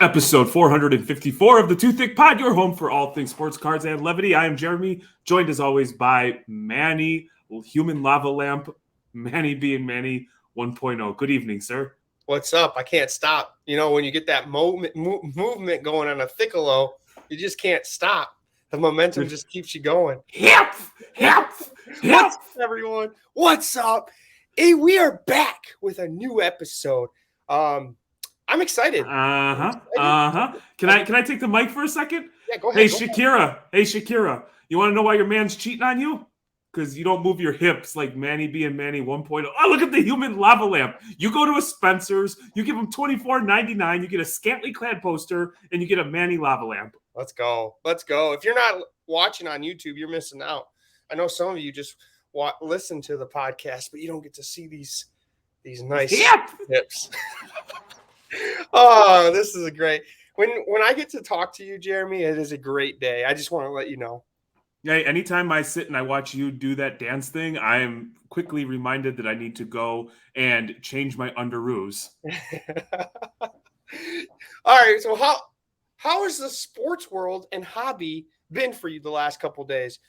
Episode 454 of the Thicc Pod, your home for all things sports, cards, and levity. I am Jeremy, joined as always by Manny, human lava lamp, Manny being Manny 1.0. Good evening, sir. What's up? I can't stop. You know, when you get that movement going on a Thiccolo, you just can't stop. The momentum just keeps you going. Hip. What's up, everyone? What's up? Hey, we are back with a new episode. I'm excited. Can I take the mic for a second? Yeah, go ahead. Hey, Shakira. You want to know why your man's cheating on you? Because you don't move your hips like Manny being Manny 1.0. Oh, look at the human lava lamp. You go to a Spencer's, you give him $24.99, you get a scantily clad poster, and you get a Manny lava lamp. Let's go. If you're not watching on YouTube, you're missing out. I know some of you just listen to the podcast, but you don't get to see these nice hips. Oh, this is a great. When I get to talk to you, Jeremy, it is a great day. I just want to let you know. Hey, anytime I sit and I watch you do that dance thing, I am quickly reminded that I need to go and change my underoos. All right, so how has the sports world and hobby been for you the last couple of days?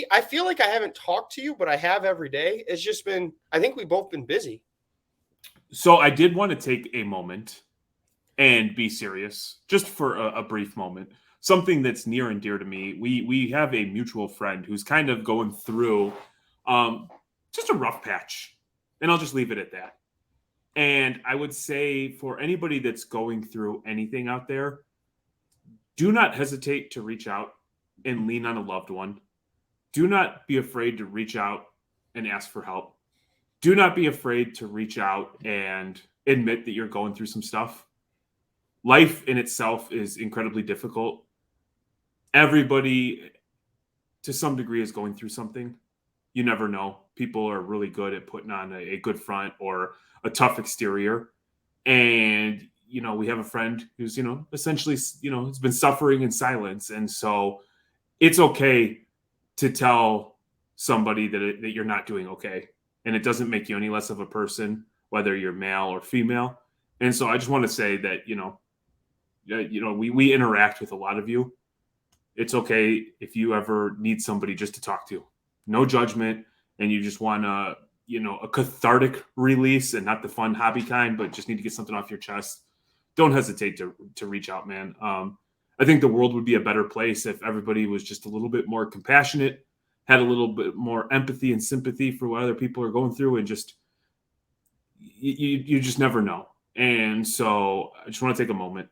I feel like I haven't talked to you, but I have every day. It's just been, I think we've both been busy. So I did want to take a moment and be serious, just for a brief moment. Something that's near and dear to me. We have a mutual friend who's kind of going through just a rough patch, and I'll just leave it at that. And I would say for anybody that's going through anything out there, do not hesitate to reach out and lean on a loved one. Do not be afraid to reach out and ask for help. Do not be afraid to reach out and admit that you're going through some stuff. Life in itself is incredibly difficult. Everybody, to some degree, is going through something. You never know. People are really good at putting on a good front or a tough exterior. And, you know, we have a friend who's, essentially, has been suffering in silence. And so it's okay to tell somebody that you're not doing okay. And it doesn't make you any less of a person, whether you're male or female. And so I just want to say that, we interact with a lot of you. It's okay if you ever need somebody just to talk to. No judgment. And you just want a cathartic release, and not the fun hobby kind, but just need to get something off your chest. Don't hesitate to reach out, man. I think the world would be a better place if everybody was just a little bit more compassionate, had a little bit more empathy and sympathy for what other people are going through, and just you just never know. And so I just want to take a moment.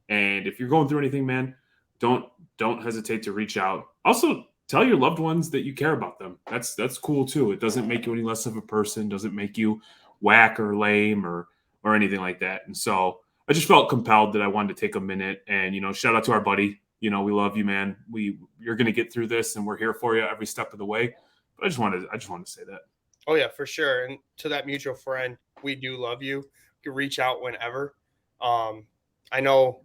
And if you're going through anything, man, don't hesitate to reach out. Also, tell your loved ones that you care about them. That's cool too. It doesn't make you any less of a person, doesn't make you whack or lame or anything like that. And so I just felt compelled that I wanted to take a minute and, shout out to our buddy. We love you, man. You're going to get through this, and we're here for you every step of the way. But I just wanted to say that. Oh yeah, for sure. And to that mutual friend, we do love you. You can reach out whenever. I know,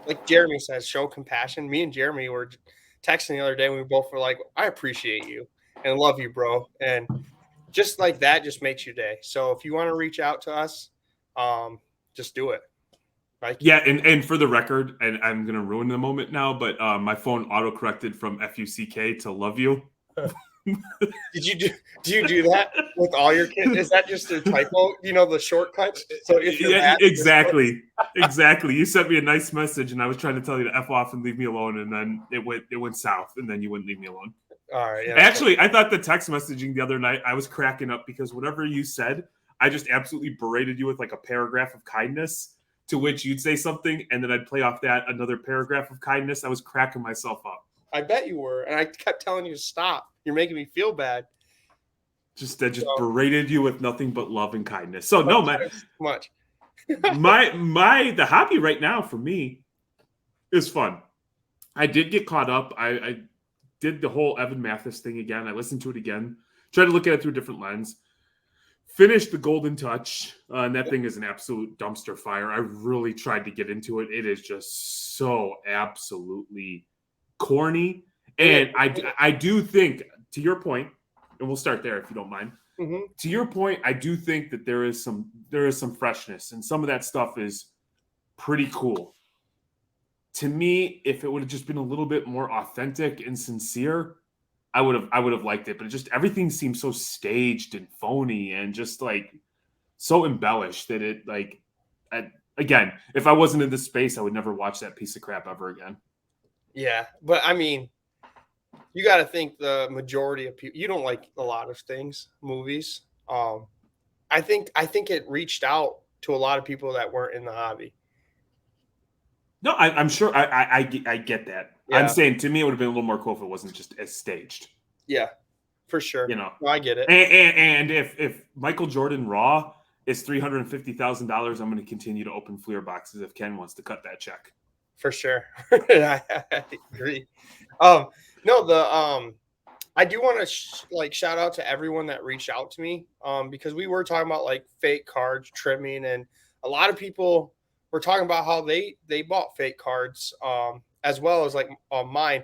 like Jeremy says, show compassion. Me and Jeremy were texting the other day, and we both were like, I appreciate you and love you, bro. And just like that just makes your day. So if you want to reach out to us, just do it. Yeah, and for the record, and I'm going to ruin the moment now, but my phone auto-corrected from F-U-C-K to love you. Do you do that with all your kids? Is that just a typo? The shortcuts? So if you're exactly. You sent me a nice message, and I was trying to tell you to F off and leave me alone, and then it went south, and then you wouldn't leave me alone. All right. Yeah, actually, I thought the text messaging the other night, I was cracking up because whatever you said, I just absolutely berated you with like a paragraph of kindness, to which you'd say something, and then I'd play off that another paragraph of kindness. I was cracking myself up. I bet you were, and I kept telling you to stop. You're making me feel bad. Just berated you with nothing but love and kindness. So no, man, much. the hobby right now for me is fun. I did get caught up. I did the whole Evan Mathis thing again. I listened to it again. Tried to look at it through a different lens. Finished the Golden Touch, and that thing is an absolute dumpster fire. I really tried to get into it. It is just so absolutely corny And I do think, to your point, and we'll start there if you don't mind. Mm-hmm. To your point, I do think that there is some freshness, and some of that stuff is pretty cool. To me, if it would have just been a little bit more authentic and sincere, I would have liked it. But it just everything seems so staged and phony and just like so embellished that it like again, if I wasn't in this space, I would never watch that piece of crap ever again. Yeah, but I mean, you got to think the majority of people. You don't like a lot of things, movies. I think it reached out to a lot of people that weren't in the hobby. No, I'm sure I get that. Yeah. I'm saying to me, it would have been a little more cool if it wasn't just as staged. Yeah, for sure. You know, I get it. And if Michael Jordan Raw is $350,000, I'm going to continue to open Fleer boxes if Ken wants to cut that check. For sure, I agree. No, I do want to shout out to everyone that reached out to me because we were talking about like fake cards trimming, and a lot of people were talking about how they bought fake cards as well as like mine.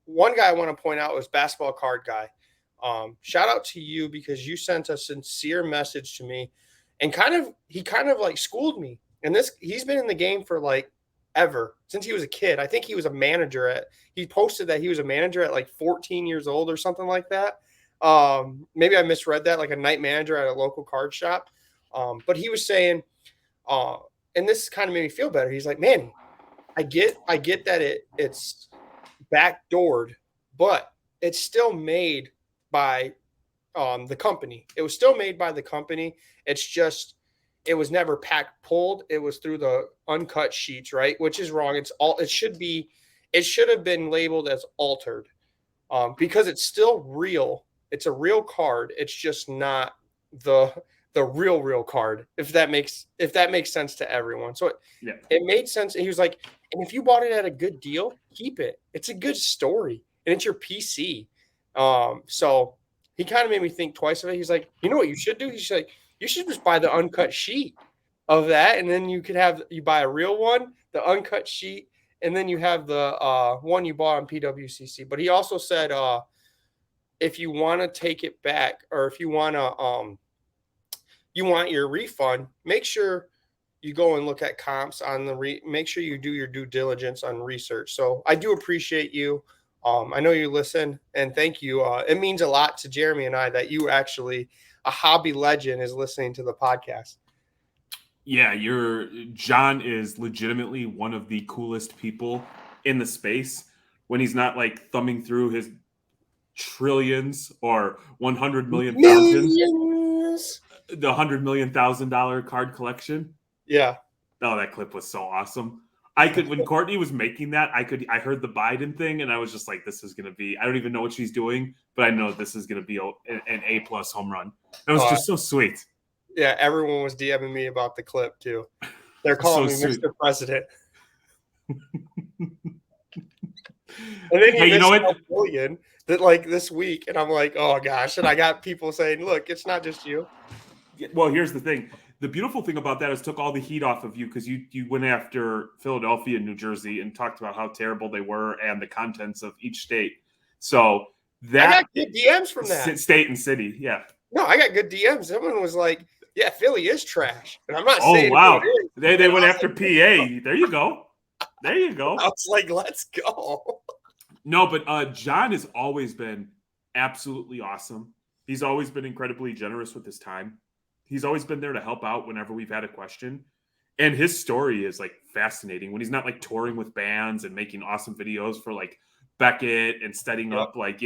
One guy I want to point out was Basketball Card Guy. Shout out to you because you sent a sincere message to me, and he kind of like schooled me. And he's been in the game for like ever since he was a kid. I think he was a manager he posted that he was a manager at like 14 years old or something like that. Maybe I misread that, like a night manager at a local card shop. But he was saying, and this kind of made me feel better. He's like, man, I get that it's backdoored, but it's still made by the company. It was still made by the company. It's just it was never pulled. It was through the uncut sheets, right? Which is wrong. It should have been labeled as altered because it's still real. It's a real card. It's just not the real card. If that makes sense to everyone. So it made sense. And he was like, and if you bought it at a good deal, keep it. It's a good story and it's your PC. So he kind of made me think twice of it. He's like, you know what you should do? He's like, you should just buy the uncut sheet of that, and then you buy a real one, the uncut sheet, and then you have the one you bought on PWCC. But he also said, if you want to take it back, or if you want to, you want your refund, make sure you go and look at comps on make sure you do your due diligence on research. So I do appreciate you. I know you listen, and thank you. It means a lot to Jeremy and I that you actually, a hobby legend, is listening to the podcast. Yeah, John is legitimately one of the coolest people in the space when he's not like thumbing through his trillions or 100 million millions, the $100 million card collection. Yeah. Oh, that clip was so awesome. When Courtney was making that, I heard the Biden thing, and I was just like, this is going to be, I don't even know what she's doing, but I know this is going to be an A+ home run. It was just so sweet. Yeah, everyone was DMing me about the clip too. They're calling me Mr. President. And then you know what? Billion that like this week, and I'm like, oh gosh, and I got people saying, look, it's not just you. Well, here's the thing. The beautiful thing about that is took all the heat off of you because you went after Philadelphia and New Jersey and talked about how terrible they were and the contents of each state. So that I got good DMs from that state and city. Yeah. No, I got good DMs. Someone was like, "Yeah, Philly is trash," and I'm not saying. Oh wow, they went after PA. There you go. There you go. I was like, let's go. No, but John has always been absolutely awesome. He's always been incredibly generous with his time. He's always been there to help out whenever we've had a question. And his story is like fascinating when he's not like touring with bands and making awesome videos for like Beckett and setting up like,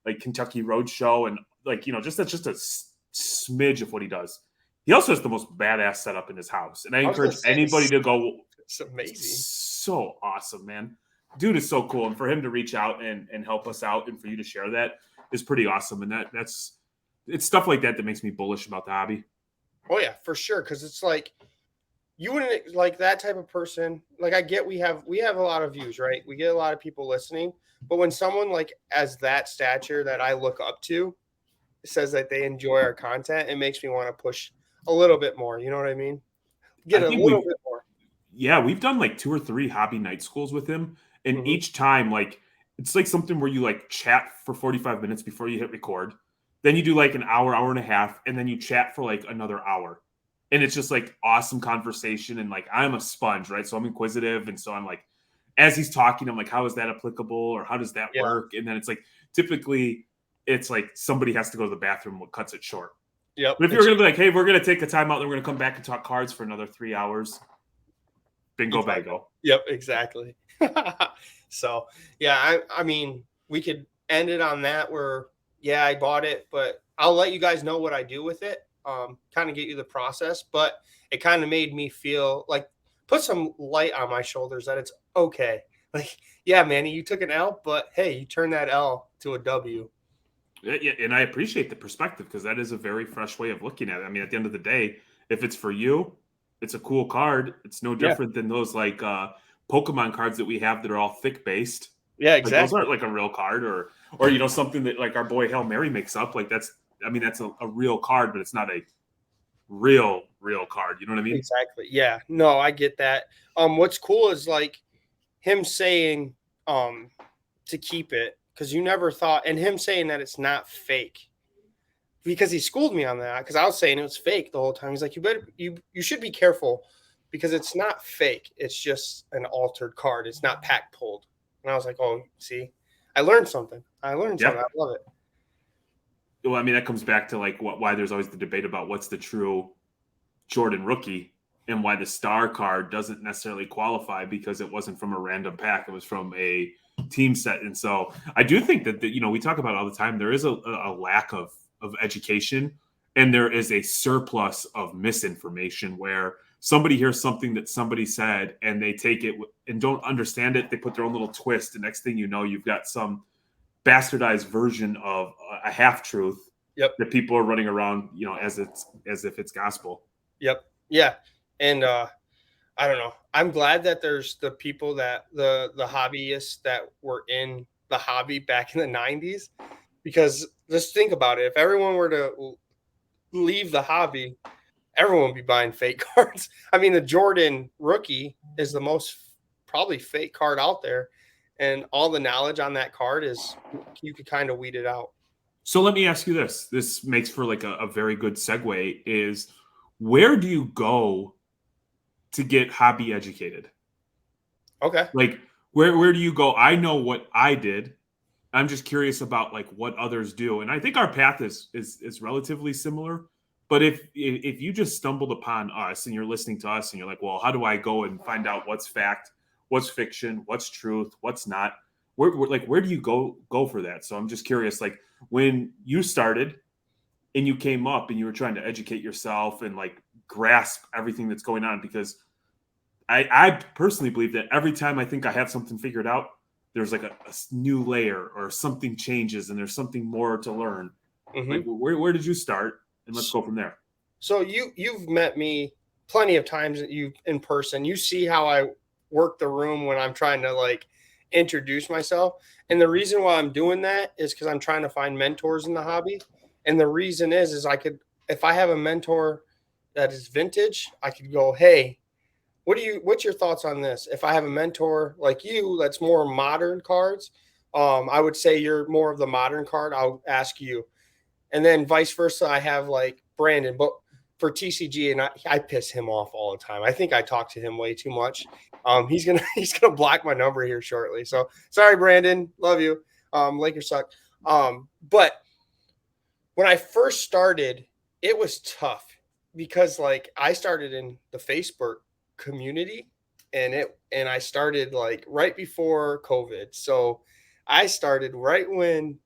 like Kentucky Roadshow and like, that's just a smidge of what he does. He also has the most badass setup in his house. And I encourage anybody to go. It's amazing. So awesome, man. Dude is so cool. And for him to reach out and help us out and for you to share that is pretty awesome. And it's stuff like that makes me bullish about the hobby. Oh yeah, for sure. Cause it's like, you wouldn't like that type of person. Like I get, we have a lot of views, right? We get a lot of people listening, but when someone like as that stature that I look up to says that they enjoy our content, it makes me want to push a little bit more. You know what I mean? Get a little bit more. Yeah. We've done like 2 or 3 hobby night schools with him. And each time, like it's like something where you like chat for 45 minutes before you hit record. Then you do like an hour, hour and a half, and then you chat for like another hour. And it's just like awesome conversation. And like I'm a sponge, right? So I'm inquisitive. And so I'm like, as he's talking, I'm like, how is that applicable? Or how does that Yeah. work? And then it's like typically it's like somebody has to go to the bathroom, what cuts it short. Yep. But if you're gonna be like, hey, we're gonna take a timeout, then we're gonna come back and talk cards for another 3 hours, bingo Exactly. bango. Yep, exactly. So yeah, I mean, we could end it on that where yeah, I bought it, but I'll let you guys know what I do with it. Kind of get you the process, but it kind of made me feel like put some light on my shoulders that it's okay. Like, yeah, Manny, you took an L, but hey, you turned that L to a W. Yeah, and I appreciate the perspective because that is a very fresh way of looking at it. I mean, at the end of the day, if it's for you, it's a cool card. It's no Yeah. different than those like Pokemon cards that we have that are all thick based. Yeah, Like those exactly. aren't like a real card, or you know something that like our boy Hail Mary makes up. Like that's, I mean, that's a real card, but it's not a real card. You know what I mean? Exactly. Yeah. No, I get that. What's cool is like him saying to keep it because you never thought, and him saying that it's not fake because he schooled me on that because I was saying it was fake the whole time. He's like, you should be careful because it's not fake. It's just an altered card. It's not pack pulled. And I was like, oh, see, I learned something. I learned Yeah. something. I love it. Well, I mean, that comes back to like why there's always the debate about what's the true Jordan rookie and why the star card doesn't necessarily qualify because it wasn't from a random pack. It was from a team set. And so I do think that, you know, we talk about it all the time. There is a lack of education and there is a surplus of misinformation where somebody hears something that somebody said and they take it and don't understand it. They put their own little twist. And next thing you know, you've got some bastardized version of a half truth Yep. that people are running around, you know, as if it's gospel. Yep. Yeah. And I don't know. I'm glad that there's the people that the hobbyists that were in the hobby back in the 90s because just think about it. If everyone were to leave the hobby, everyone would be buying fake cards. I mean, the Jordan rookie is the most probably fake card out there. And all the knowledge on that card is you could kind of weed it out. So let me ask you this. This makes for like a very good segue is where do you go to get hobby educated? Okay. Like where do you go? I know what I did. I'm just curious about like what others do. And I think our path is relatively similar. But if you just stumbled upon us and you're listening to us and you're like, well, how do I go and find out what's fact, what's fiction, what's truth, what's not? Where do you go for that? So I'm just curious, like when you started and you came up and you were trying to educate yourself and like grasp everything that's going on, because I personally believe that every time I think I have something figured out, there's like a new layer or something changes and there's something more to learn. Like Mm-hmm. where did you start? And let's go from there. So you've met me plenty of times that you in person. You see how I work the room when I'm trying to like introduce myself. And the reason why I'm doing that is because I'm trying to find mentors in the hobby. And the reason is I could if I have a mentor that is vintage, I could go, hey, what's your thoughts on this? If I have a mentor like you that's more modern cards, I would say you're more of the modern card. I'll ask you and then vice versa. I have like Brandon, but for TCG, and I piss him off all the time. I think I talk to him way too much. He's gonna block my number here shortly. So sorry, Brandon, love you. Lakers suck. But when I first started, it was tough because like I started in the Facebook community and I started like right before COVID. So I started right when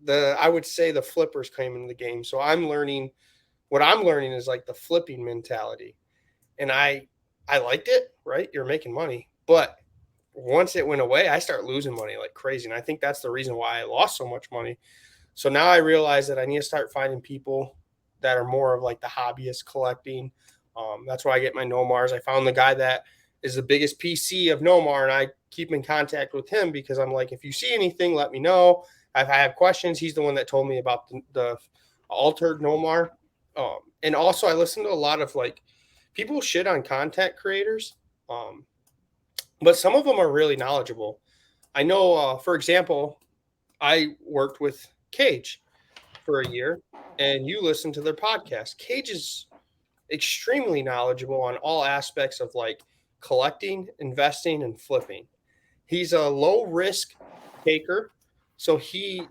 I would say the flippers came into the game. So what I'm learning is like the flipping mentality. And I liked it, right? You're making money. But once it went away, I start losing money like crazy. And I think that's the reason why I lost so much money. So now I realize that I need to start finding people that are more of like the hobbyist collecting. That's why I get my Nomars. I found the guy that is the biggest PC of Nomar, and I keep in contact with him because I'm like, if you see anything, let me know. If I have questions, he's the one that told me about the altered Nomar. And also, I listen to a lot of like people shit on content creators, but some of them are really knowledgeable. I know, for example, I worked with Cage for a year, and you listen to their podcast. Cage is extremely knowledgeable on all aspects of like collecting, investing, and flipping. He's a low risk taker, so he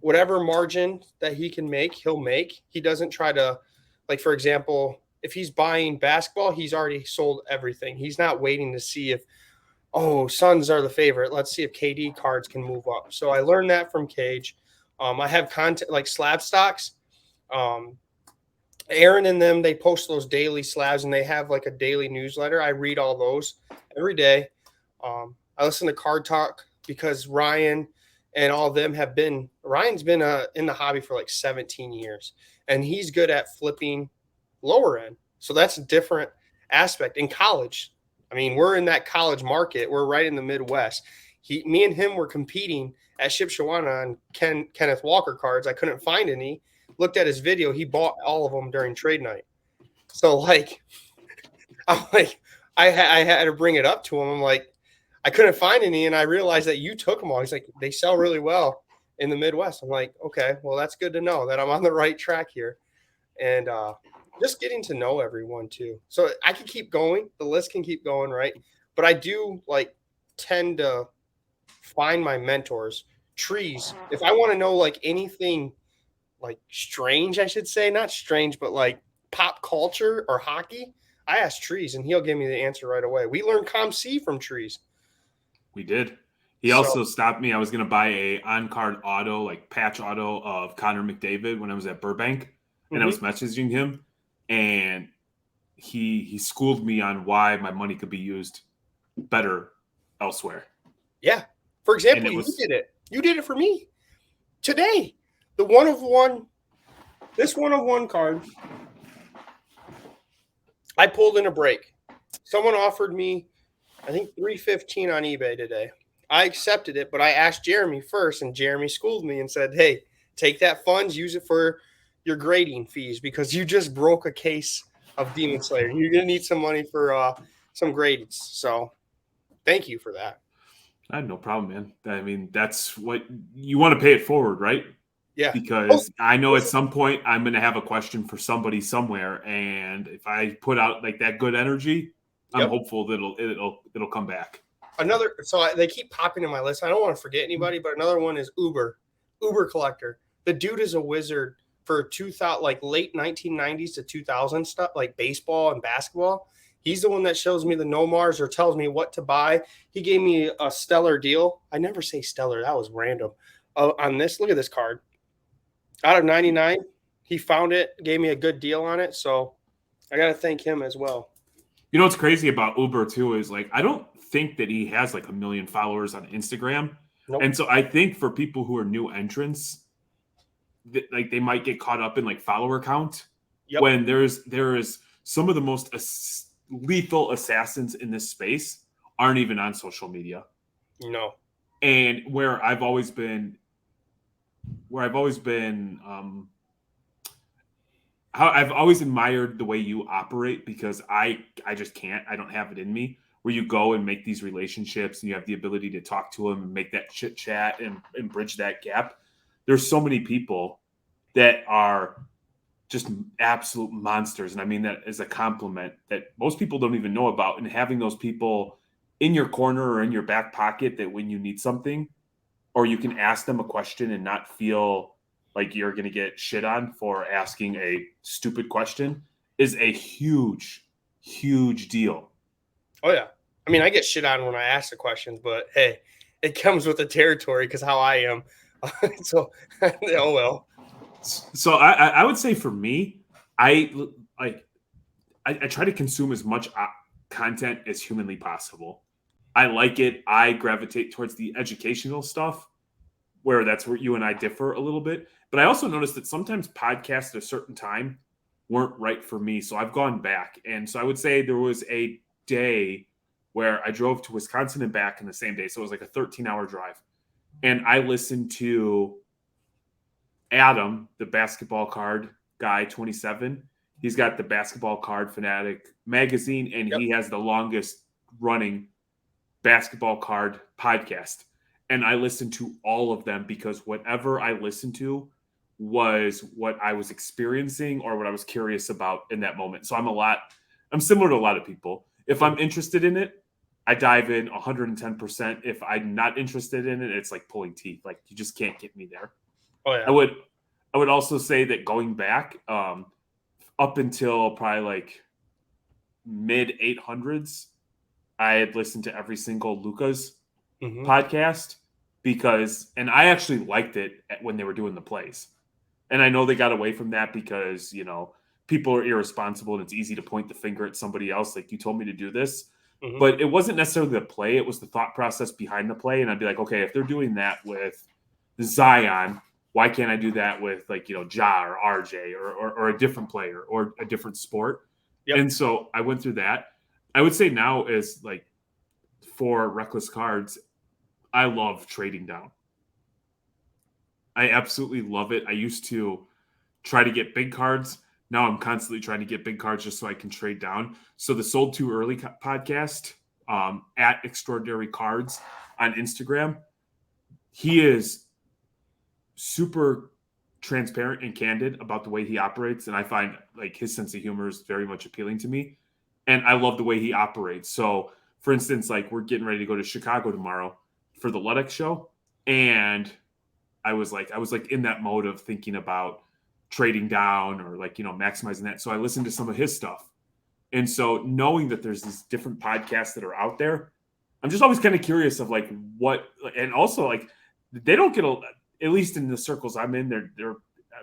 whatever margin that he can make, he'll make. He doesn't try to, like, for example, if he's buying basketball, he's already sold everything. He's not waiting to see if, oh, Suns are the favorite. Let's see if KD cards can move up. So I learned that from Cage. I have content like slab stocks. Um, Aaron and them, they post those daily slabs and they have like a daily newsletter. I read all those every day. I listen to Card Talk because Ryan and all of them have been, Ryan's been in the hobby for like 17 years and he's good at flipping lower end. So that's a different aspect in college. I mean, we're in that college market. We're right in the Midwest. Me and him were competing at Shipshawana on Kenneth Walker cards. I couldn't find any. Looked at his video. He bought all of them during trade night. So like, I'm like, I had to bring it up to him. I'm like, I couldn't find any, and I realized that you took them all. He's like, they sell really well in the Midwest. I'm like, okay, well, that's good to know that I'm on the right track here, and just getting to know everyone too. So I can keep going. The list can keep going, right? But I do like tend to find my mentors, trees. If I want to know like anything like strange, I should say, not strange, but like pop culture or hockey, I ask Trees and he'll give me the answer right away. We learned ComC from Trees. We did. He also stopped me. I was going to buy a on-card auto, like patch auto of Connor McDavid when I was at Burbank, and I was messaging him, and he schooled me on why my money could be used better elsewhere. Yeah. For example, you did it. You did it for me today. The one of one, this one of one card, I pulled in a break. Someone offered me, I think, $315 on eBay today. I accepted it, but I asked Jeremy first, and Jeremy schooled me and said, hey, take that funds, use it for your grading fees because you just broke a case of Demon Slayer. You're going to need some money for some grades. So thank you for that. I had no problem, man. I mean, that's what you want to pay it forward, right? Yeah. Because I know at some point I'm going to have a question for somebody somewhere, and if I put out like that good energy, I'm hopeful that it'll come back. They keep popping in my list. I don't want to forget anybody, but another one is Uber Collector. The dude is a wizard for 2000, like late 1990s to 2000 stuff, like baseball and basketball. He's the one that shows me the Nomars or tells me what to buy. He gave me a stellar deal. I never say stellar. That was random. On this, look at this card. Out of 99, he found it, gave me a good deal on it. So I got to thank him as well. You know what's crazy about Uber too is like I don't think that he has like 1 million followers on Instagram. Nope. And so I think for people who are new entrants, like they might get caught up in like follower count when there is some of the most lethal assassins in this space aren't even on social media. No. And I've always admired the way you operate because I just can't. I don't have it in me where you go and make these relationships and you have the ability to talk to them and make that chit chat and bridge that gap. There's so many people that are just absolute monsters. And I mean that as a compliment that most people don't even know about. And having those people in your corner or in your back pocket that when you need something or you can ask them a question and not feel like you're going to get shit on for asking a stupid question is a huge, huge deal. Oh, yeah. I mean, I get shit on when I ask the questions, but hey, it comes with the territory because how I am. So, oh, well. So I would say for me, I try to consume as much content as humanly possible. I like it. I gravitate towards the educational stuff where that's where you and I differ a little bit. But I also noticed that sometimes podcasts at a certain time weren't right for me. So I've gone back. And so I would say there was a day where I drove to Wisconsin and back in the same day. So it was like a 13-hour drive. And I listened to Adam, the basketball card guy, 27. He's got the Basketball Card Fanatic magazine, and he has the longest running basketball card podcast. and I listened to all of them because whatever I listened to was what I was experiencing or what I was curious about in that moment. So I'm similar to a lot of people. If I'm interested in it, I dive in 110%. If I'm not interested in it, it's like pulling teeth. Like you just can't get me there. Oh yeah. I would also say that going back up until probably like mid 800s, I had listened to every single Luca's podcast and I actually liked it when they were doing the plays. And I know they got away from that because, people are irresponsible and it's easy to point the finger at somebody else. Like, you told me to do this. But it wasn't necessarily the play. It was the thought process behind the play. And I'd be like, okay, if they're doing that with Zion, why can't I do that with like, Ja or RJ or a different player or a different sport? Yep. And so I went through that. I would say now is like for Reckless Cards, I love trading down. I absolutely love it. I used to try to get big cards. Now I'm constantly trying to get big cards just so I can trade down. So the Sold Too Early podcast at Extraordinary Cards on Instagram, he is super transparent and candid about the way he operates. And I find like his sense of humor is very much appealing to me. And I love the way he operates. So for instance, like we're getting ready to go to Chicago tomorrow for the Ludex show. And I was like in that mode of thinking about trading down or like, maximizing that. So I listened to some of his stuff. And so knowing that there's these different podcasts that are out there, I'm just always kind of curious of like what, and also like they don't get at least in the circles I'm in, they're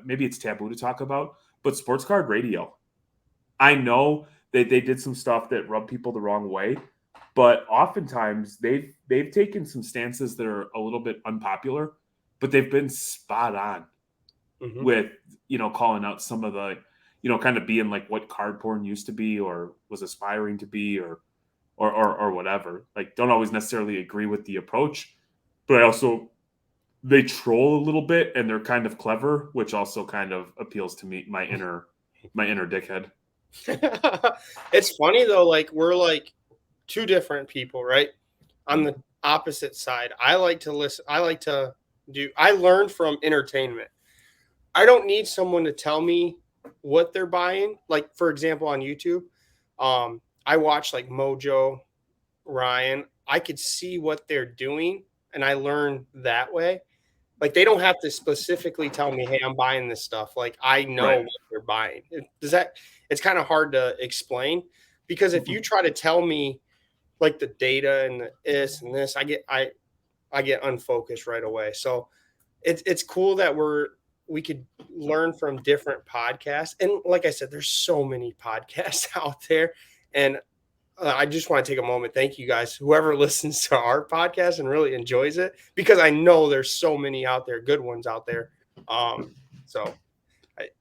maybe it's taboo to talk about, but sports card radio. I know that they did some stuff that rubbed people the wrong way, but oftentimes they've taken some stances that are a little bit unpopular, but they've been spot on with, calling out some of the, kind of being like what card porn used to be or was aspiring to be or whatever. Like, don't always necessarily agree with the approach, but they troll a little bit and they're kind of clever, which also kind of appeals to me, my inner dickhead. It's funny though, like we're like two different people, right? On the opposite side, I like to listen. I learn from entertainment. I don't need someone to tell me what they're buying. Like, for example, on YouTube, I watch like Mojo, Ryan. I could see what they're doing and I learn that way. Like, they don't have to specifically tell me, hey, I'm buying this stuff. Like, I know what they're buying. It's kind of hard to explain because if you try to tell me like the data and the this and this, I get unfocused right away. So it's cool that we could learn from different podcasts. And like I said, there's so many podcasts out there. And I just want to take a moment. Thank you guys, whoever listens to our podcast and really enjoys it, because I know there's so many out there, good ones out there.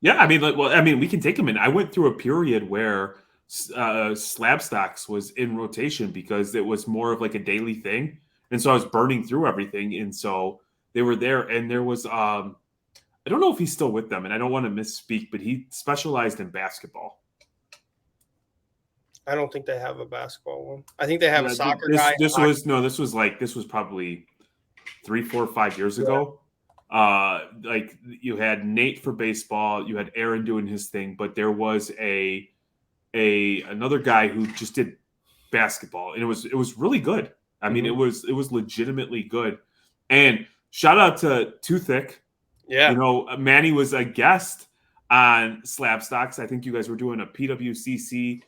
We can take them in. I went through a period where Slab Stocks was in rotation because it was more of like a daily thing. And so I was burning through everything. And so they were there. And there was, I don't know if he's still with them and I don't want to misspeak, but he specialized in basketball. I don't think they have a basketball one. I think they have a soccer guy. This was probably 3, 4, 5 years ago. Like you had Nate for baseball, you had Aaron doing his thing, but there was another guy who just did basketball, and it was really good. I mean, it was legitimately good. And shout out to Thicc. Yeah, Manny was a guest on Slab Stocks. I think you guys were doing a PWCC,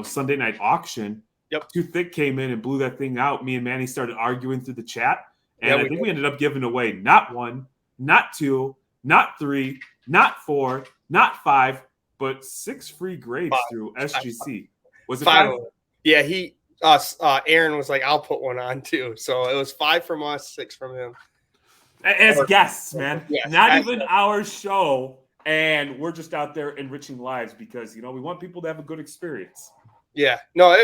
Sunday night auction. Yep. Thicc came in and blew that thing out. Me and Manny started arguing through the chat. And I think we ended up giving away not 1, not 2, not 3, not 4, not 5, but 6 free grades through SGC. Was it 5? Yeah, Aaron was like, I'll put one on too. So it was 5 from us, 6 from him. As guests, man. Yes, not even our show. And we're just out there enriching lives because, we want people to have a good experience. Yeah. No,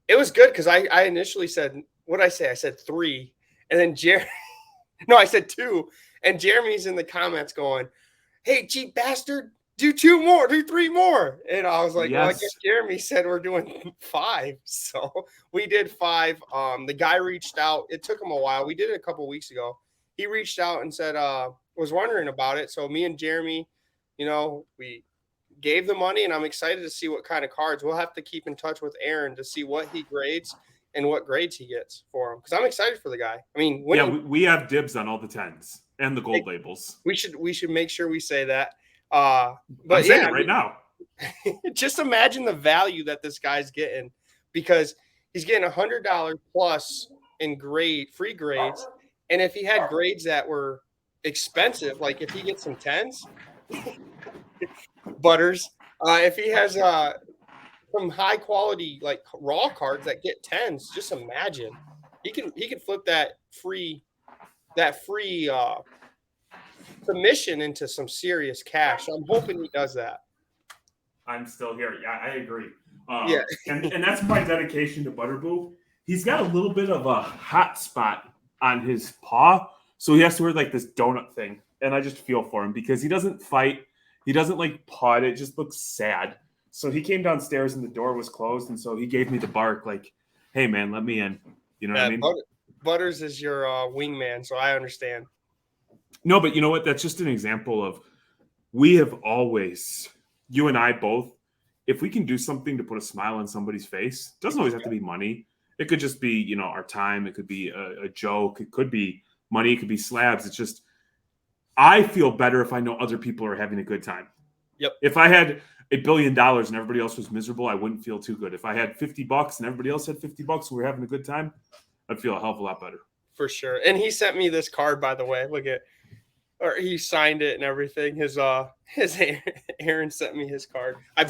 it was good because I initially said, what did I say? I said 3. And then I said 2. And Jeremy's in the comments going, hey, cheap bastard, do 2 more, do 3 more. And I was like, well, I Yes. guess Jeremy said we're doing 5. So we did 5. The guy reached out. It took him a while. We did it a couple weeks ago. He reached out and said, was wondering about it. So me and Jeremy, we gave the money, and I'm excited to see what kind of cards. We'll have to keep in touch with Aaron to see what he grades and what grades he gets for him, because I'm excited for the guy. I mean, we have dibs on all the 10s and the gold labels. we should make sure we say that. I'm saying it right now. Just imagine the value that this guy's getting, because he's getting $100 plus in free grades. And if he had grades that were expensive, like if he gets some 10s, Butters, if he has some high quality like raw cards that get 10s, just imagine he can flip that free commission into some serious cash. I'm hoping he does that. I'm still here. Yeah, I agree. Yeah. and that's my dedication to Butterboo. He's got a little bit of a hot spot on his paw, so he has to wear like this donut thing. And I just feel for him because he doesn't fight. He doesn't like putt. It just looks sad. So he came downstairs and the door was closed, and so he gave me the bark like, hey, man, let me in. You know what I mean? Butters is your wingman, so I understand. No, but you know what? That's just an example of we have always, you and I both, if we can do something to put a smile on somebody's face, it doesn't always have to be money. It could just be, our time. It could be a joke. It could be money. It could be slabs. It's just, I feel better if I know other people are having a good time. Yep. If I had $1 billion and everybody else was miserable, I wouldn't feel too good. If I had $50 and everybody else had $50 and we were having a good time, I'd feel a hell of a lot better. For sure. And he sent me this card, by the way. Look at, or he signed it and everything. His Aaron sent me his card. I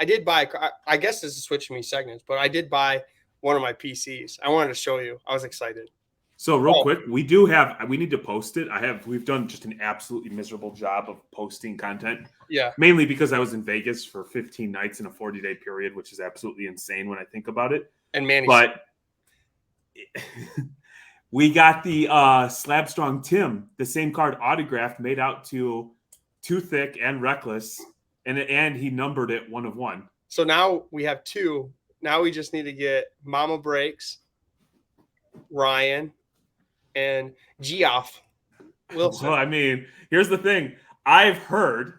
did buy, I guess this is switching me segments, but I did buy one of my PCs. I wanted to show you. I was excited. So real quick, we need to post it. We've done just an absolutely miserable job of posting content. Yeah. Mainly because I was in Vegas for 15 nights in a 40-day period, which is absolutely insane when I think about it. And Manny. But we got the Slab Strong Tim, the same card autographed, made out to Thicc and Reckless, and he numbered it 1 of 1. So now we have 2. Now we just need to get Mama Breaks, Ryan, and Geoff Wilson. Well, I mean, here's the thing. I have heard.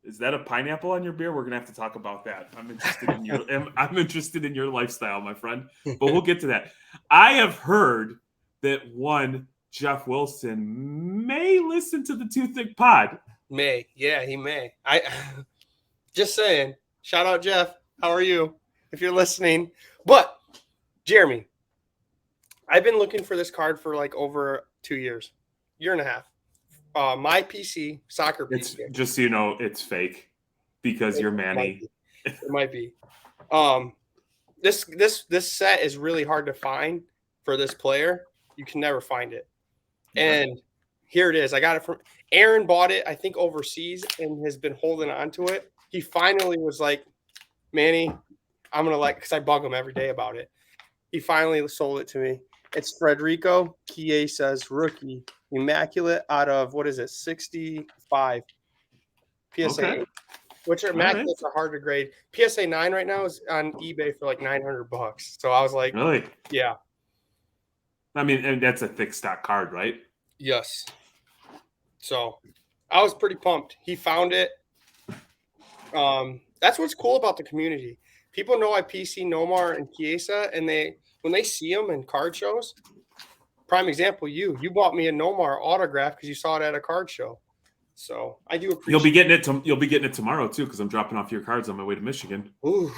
Is that a pineapple on your beer? We're gonna have to talk about that. I'm interested in your lifestyle, my friend. But we'll get to that. I have heard that one Jeff Wilson may listen to the Too Thick pod. May, yeah, he may. I just saying. Shout out, Jeff. How are you? If you're listening, but Jeremy, I've been looking for this card for like over 2 years, year and a half. My PC, soccer PC. It's just so you know, it's fake because you're Manny. It might be. This set is really hard to find for this player. You can never find it. And here it is. I got it from Aaron. Bought it, I think, overseas and has been holding on to it. He finally was like, Manny, I'm gonna because I bug him every day about it. He finally sold it to me. It's Federico Chiesa's rookie, immaculate out of 65 PSA, okay. Which are immaculates are hard to grade. PSA 9 right now is on eBay for like $900. So I was like, really? Yeah. I mean, and that's a thick stock card, right? Yes. So I was pretty pumped. He found it. That's what's cool about the community. People know I PC Nomar and Chiesa, and when they see them in card shows, prime example, you bought me a Nomar autograph because you saw it at a card show. So I do appreciate. You'll be getting it tomorrow too because I'm dropping off your cards on my way to Michigan. Ooh,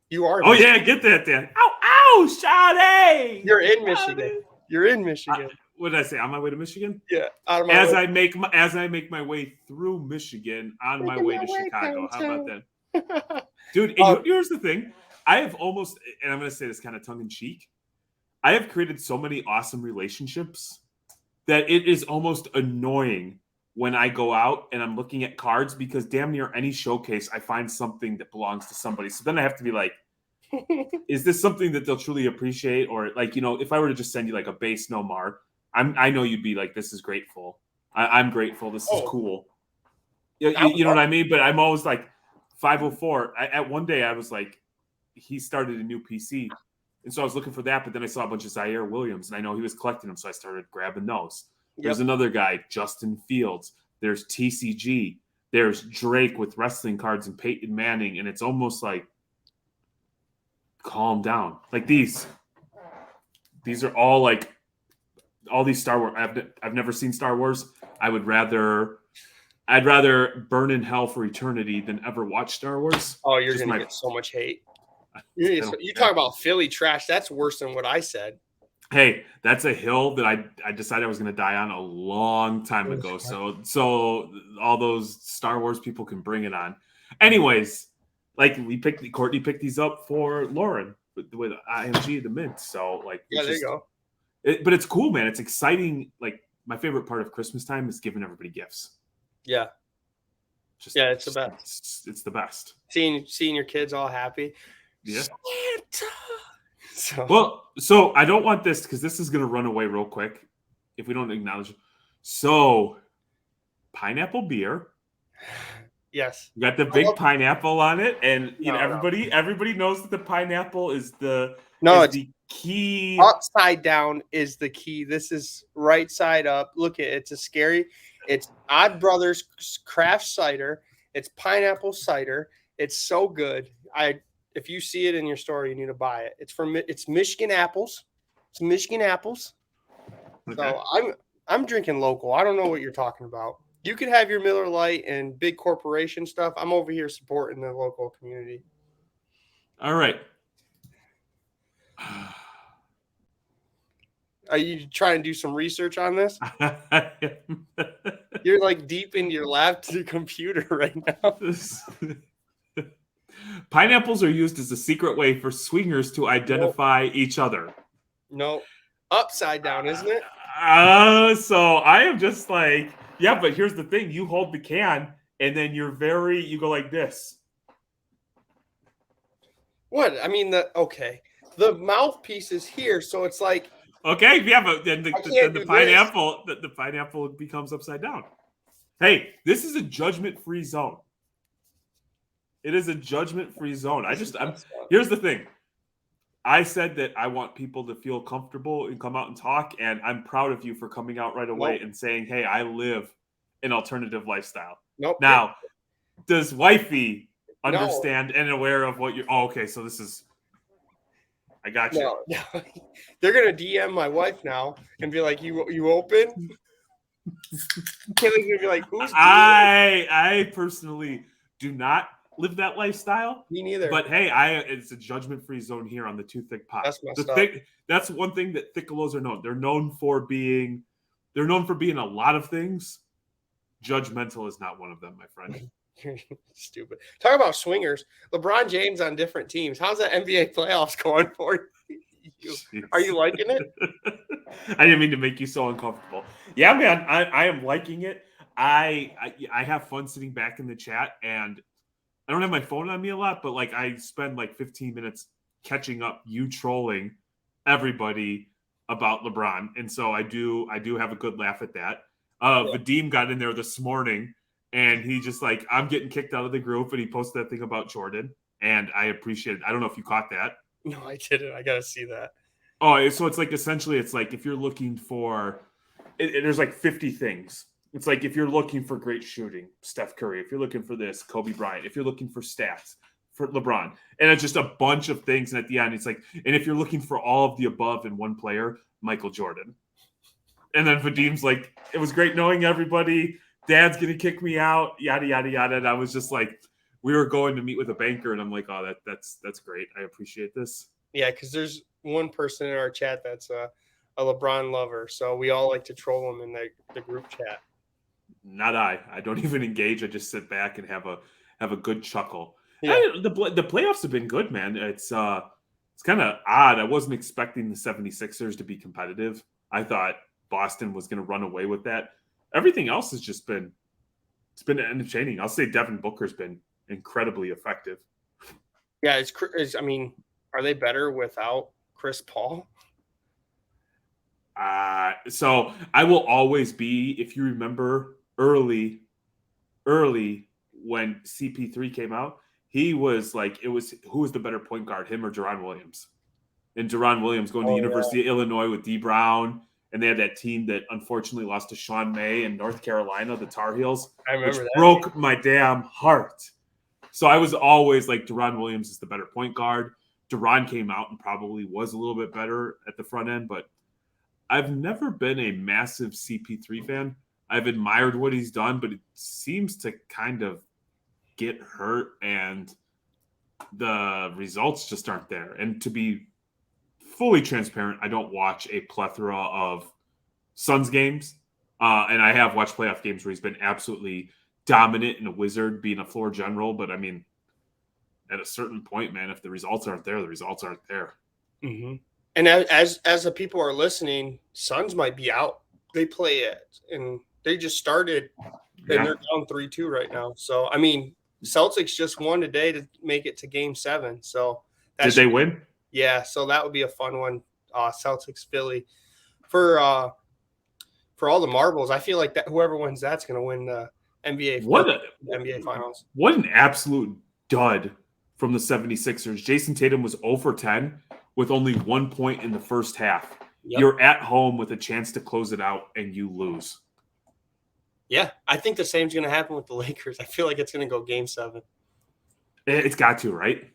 you are. Oh yeah, get that then. Ow, Sade! You're in Michigan. You're in Michigan. What did I say? On my way to Michigan? Yeah. As I make my way through Michigan on my way to Chicago. How about that? Dude, here's the thing. I have almost, and I'm going to say this kind of tongue in cheek, I have created so many awesome relationships that it is almost annoying when I go out and I'm looking at cards because damn near any showcase, I find something that belongs to somebody. So then I have to be like, is this something that they'll truly appreciate? Or like, if I were to just send you like a base Nomar, I know you'd be like, this is grateful. I'm grateful. This is cool. You know what I mean? But I'm always like 504. At one day I was like, he started a new PC. And so I was looking for that, but then I saw a bunch of Zaire Williams, and I know he was collecting them, so I started grabbing those. There's another guy, Justin Fields. There's TCG. There's Drake with wrestling cards and Peyton Manning, and it's almost like, calm down. Like these are all like all these Star Wars. I've never seen Star Wars. I'd rather burn in hell for eternity than ever watch Star Wars. Oh, you're gonna get so much hate. You talk about Philly trash. That's worse than what I said. Hey, that's a hill that I decided I was going to die on a long time ago. So all those Star Wars people can bring it on. Anyways, like Courtney picked these up for Lauren with IMG the Mint. So like, yeah, there you go. But it's cool, man. It's exciting. Like my favorite part of Christmas time is giving everybody gifts. Yeah. It's the best. It's the best. Seeing your kids all happy. Yeah. So I don't want this because this is going to run away real quick if we don't acknowledge it. So, pineapple beer. Yes. You got the big pineapple on it, and everybody knows that the pineapple is the key. Upside down is the key. This is right side up. Look at it. It's Odd Brothers craft cider. It's pineapple cider. It's so good. If you see it in your store, you need to buy it. It's Michigan apples. It's Michigan apples. Okay. So I'm drinking local. I don't know what you're talking about. You could have your Miller Lite and big corporation stuff. I'm over here supporting the local community. All right. Are you trying to do some research on this? You're like deep in your laptop computer right now. Pineapples are used as a secret way for swingers to identify each other. No. Upside down, isn't it? So I am just like, yeah, but here's the thing. You hold the can, and then you go like this. What? I mean, the mouthpiece is here, so it's like. Okay, yeah, but then the pineapple becomes upside down. Hey, this is a judgment-free zone. It is a judgment-free zone. Here's the thing. I said that I want people to feel comfortable and come out and talk, and I'm proud of you for coming out right away and saying, hey, I live an alternative lifestyle. Nope. Now, does wifey understand and aware of what you're... Oh, okay, so this is... I got you. No. They're going to DM my wife now and be like, you open? Kaylee's going to be like, who's I personally do not live that lifestyle. Me neither. But hey, it's a judgment-free zone here on the Two Thick Pod. That's messed up. That's one thing that Thickalos are known. They're known for being a lot of things. Judgmental is not one of them, my friend. You're stupid. Talk about swingers. LeBron James on different teams. How's that NBA playoffs going for you? Are you liking it? I didn't mean to make you so uncomfortable. Yeah, man, I am liking it. I have fun sitting back in the chat, and I don't have my phone on me a lot, but like I spend like 15 minutes catching up, you trolling everybody about LeBron, and so I do have a good laugh at that. Vadim got in there this morning, and he just like, I'm getting kicked out of the group, and he posted that thing about Jordan, and I appreciate it. I don't know if you caught that. No, I didn't. I gotta see that. Oh, so it's like essentially, it's like if you're looking for, there's like 50 things. It's like if you're looking for great shooting, Steph Curry. If you're looking for this, Kobe Bryant. If you're looking for stats, for LeBron. And it's just a bunch of things. And at the end, it's like, and if you're looking for all of the above in one player, Michael Jordan. And then Vadim's like, it was great knowing everybody. Dad's going to kick me out, yada, yada, yada. And I was just like, we were going to meet with a banker. And I'm like, oh, that's great. I appreciate this. Yeah, because there's one person in our chat that's a LeBron lover. So we all like to troll him in the group chat. Not I don't even engage. I just sit back and have a good chuckle. Yeah. The playoffs have been good, man. It's kind of odd. I wasn't expecting the 76ers to be competitive. I thought Boston was going to run away with that. Everything else has just been entertaining. I'll say Devin Booker's been incredibly effective. Yeah, I mean, are they better without Chris Paul? So I will always be, if you remember early when CP3 came out, he was like, it was who was the better point guard, him or Deron Williams? And Deron Williams going to Oh yeah, University of Illinois with D Brown, and they had that team that unfortunately lost to Sean May in North Carolina, the Tar Heels, I which remember that. broke my damn heart. So I was always like, Deron Williams is the better point guard. Deron came out and probably was a little bit better at the front end, but I've never been a massive CP3 fan. I've admired what he's done, but it seems to kind of get hurt and the results just aren't there. And to be fully transparent, I don't watch a plethora of Suns games. And I have watched playoff games where he's been absolutely dominant and a wizard being a floor general. But I mean, at a certain point, man, if the results aren't there, the results aren't there. Mm-hmm. And as the people are listening, Suns might be out. They play it, and they just started, and they're down 3-2 right now. So I mean, Celtics just won today to make it to Game 7. So did they win? Yeah. So that would be a fun one. Celtics Philly for all the marbles. I feel like that whoever wins that's going to win the NBA Finals. What an absolute dud from the 76ers. Jason Tatum was 0 for 10 with only 1 point in the first half. Yep. You're at home with a chance to close it out, and you lose. Yeah, I think the same's going to happen with the Lakers. I feel like it's going to go Game 7. It's got to, right?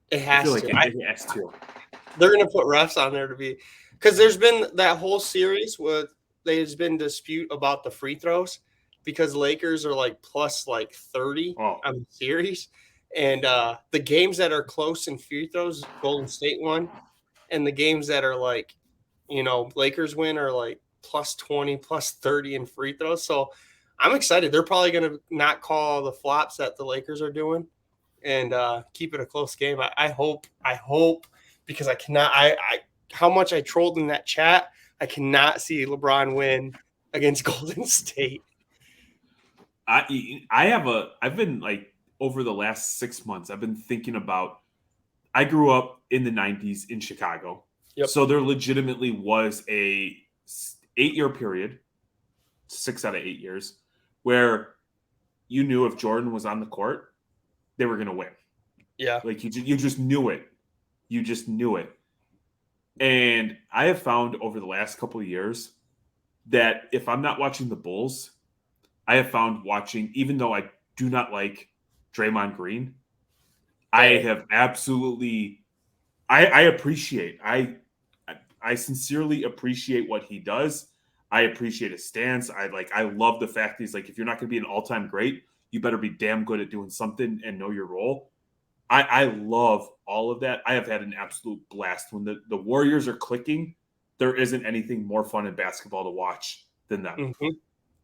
It has to. It has to. They're going to put refs on there to be – because there's been that whole series where there's been dispute about the free throws because Lakers are like plus like 30 on the series. And the games that are close in free throws, Golden State won. And the games that are like, Lakers win are like plus 20, plus 30 in free throws. So I'm excited. They're probably going to not call the flops that the Lakers are doing and keep it a close game. I hope, because I cannot, how much I trolled in that chat, I cannot see LeBron win against Golden State. I've been like, over the last 6 months, I've been thinking about, I grew up in the 90s in Chicago. Yep. So there legitimately was a 8-year period, 6 out of 8 years, where you knew if Jordan was on the court, they were going to win. Yeah. Like you just knew it. You just knew it. And I have found over the last couple of years that if I'm not watching the Bulls, I have found watching, even though I do not like Draymond Green, I have absolutely, I appreciate, I sincerely appreciate what he does. I appreciate his stance. I love the fact that he's like, if you're not going to be an all-time great, you better be damn good at doing something and know your role. I love all of that. I have had an absolute blast. When the Warriors are clicking, there isn't anything more fun in basketball to watch than them. Mm-hmm.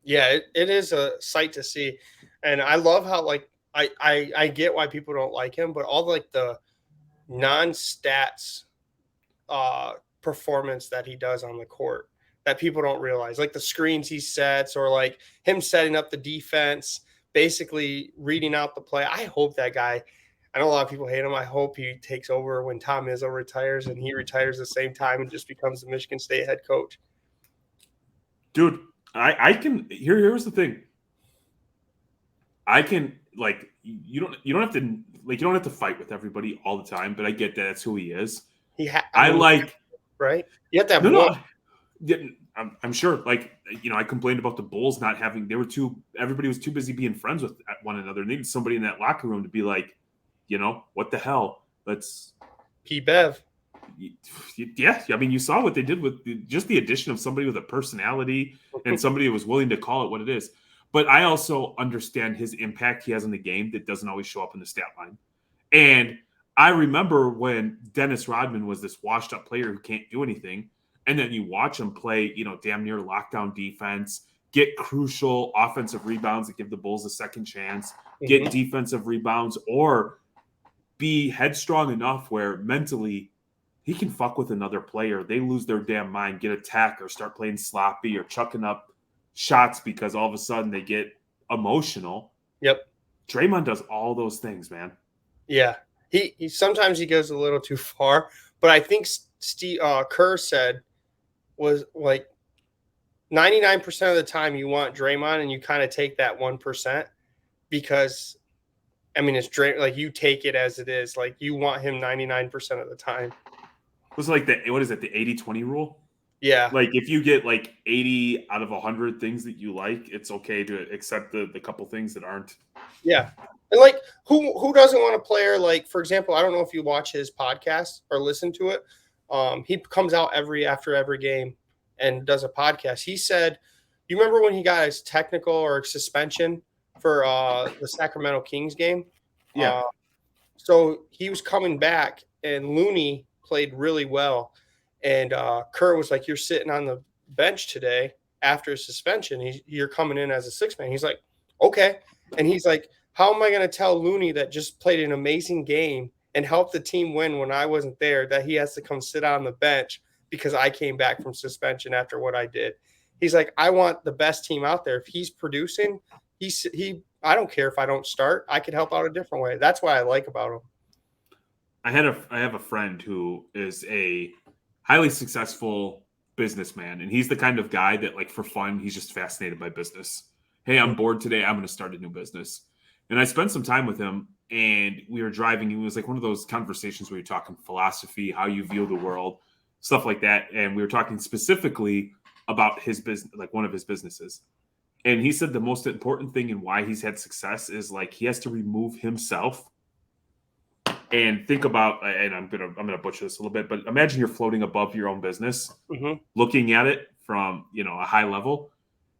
Yeah, it is a sight to see. And I love how, like, I get why people don't like him, but all like the non-stats performance that he does on the court that people don't realize, like the screens he sets or like him setting up the defense, basically reading out the play. I hope that guy, I know a lot of people hate him. I hope he takes over when Tom Izzo retires and he retires the same time and just becomes the Michigan State head coach. Dude, I can here's the thing. I can, like, you don't have to fight with everybody all the time, but I get that that's who he is. Right? You have to have one. I'm sure. Like, I complained about the Bulls not having. Everybody was too busy being friends with one another. They needed somebody in that locker room to be like, what the hell? Let's. P. Bev. Yeah, I mean, you saw what they did with just the addition of somebody with a personality and somebody who was willing to call it what it is. But I also understand his impact he has in the game that doesn't always show up in the stat line. And I remember when Dennis Rodman was this washed-up player who can't do anything, and then you watch him play, damn near lockdown defense, get crucial offensive rebounds that give the Bulls a second chance, get defensive rebounds, or be headstrong enough where mentally he can fuck with another player. They lose their damn mind, get attacked, or start playing sloppy or chucking up shots because all of a sudden they get emotional. Yep. Draymond does all those things, man. Yeah. He sometimes he goes a little too far, but I think Steve Kerr said was like 99% of the time you want Draymond, and you kind of take that 1% because, I mean, it's like you take it as it is. Like you want him 99% of the time. Was like what is it, the 80-20 rule? Yeah. Like if you get like 80 out of 100 things that you like, it's okay to accept the couple things that aren't. Yeah. And like who doesn't want a player like, for example, I don't know if you watch his podcast or listen to it. He comes out after every game and does a podcast. He said, you remember when he got his technical or suspension for the Sacramento Kings game? Yeah. So he was coming back and Looney played really well. And Kerr was like, you're sitting on the bench today after a suspension. You're coming in as a sixth man. He's like, okay. And he's like, how am I going to tell Looney that just played an amazing game and helped the team win when I wasn't there that he has to come sit on the bench because I came back from suspension after what I did? He's like, I want the best team out there. If he's producing, I don't care if I don't start. I could help out a different way. That's what I like about him. I have a friend who is a highly successful businessman, and he's the kind of guy that, like, for fun, he's just fascinated by business. Hey, I'm bored today. I'm going to start a new business. And I spent some time with him, and we were driving. It was like one of those conversations where you're talking philosophy, how you view the world, stuff like that. And we were talking specifically about his business, like one of his businesses. And he said the most important thing and why he's had success is like he has to remove himself and think about, and I'm gonna butcher this a little bit, but imagine you're floating above your own business, looking at it from a high level.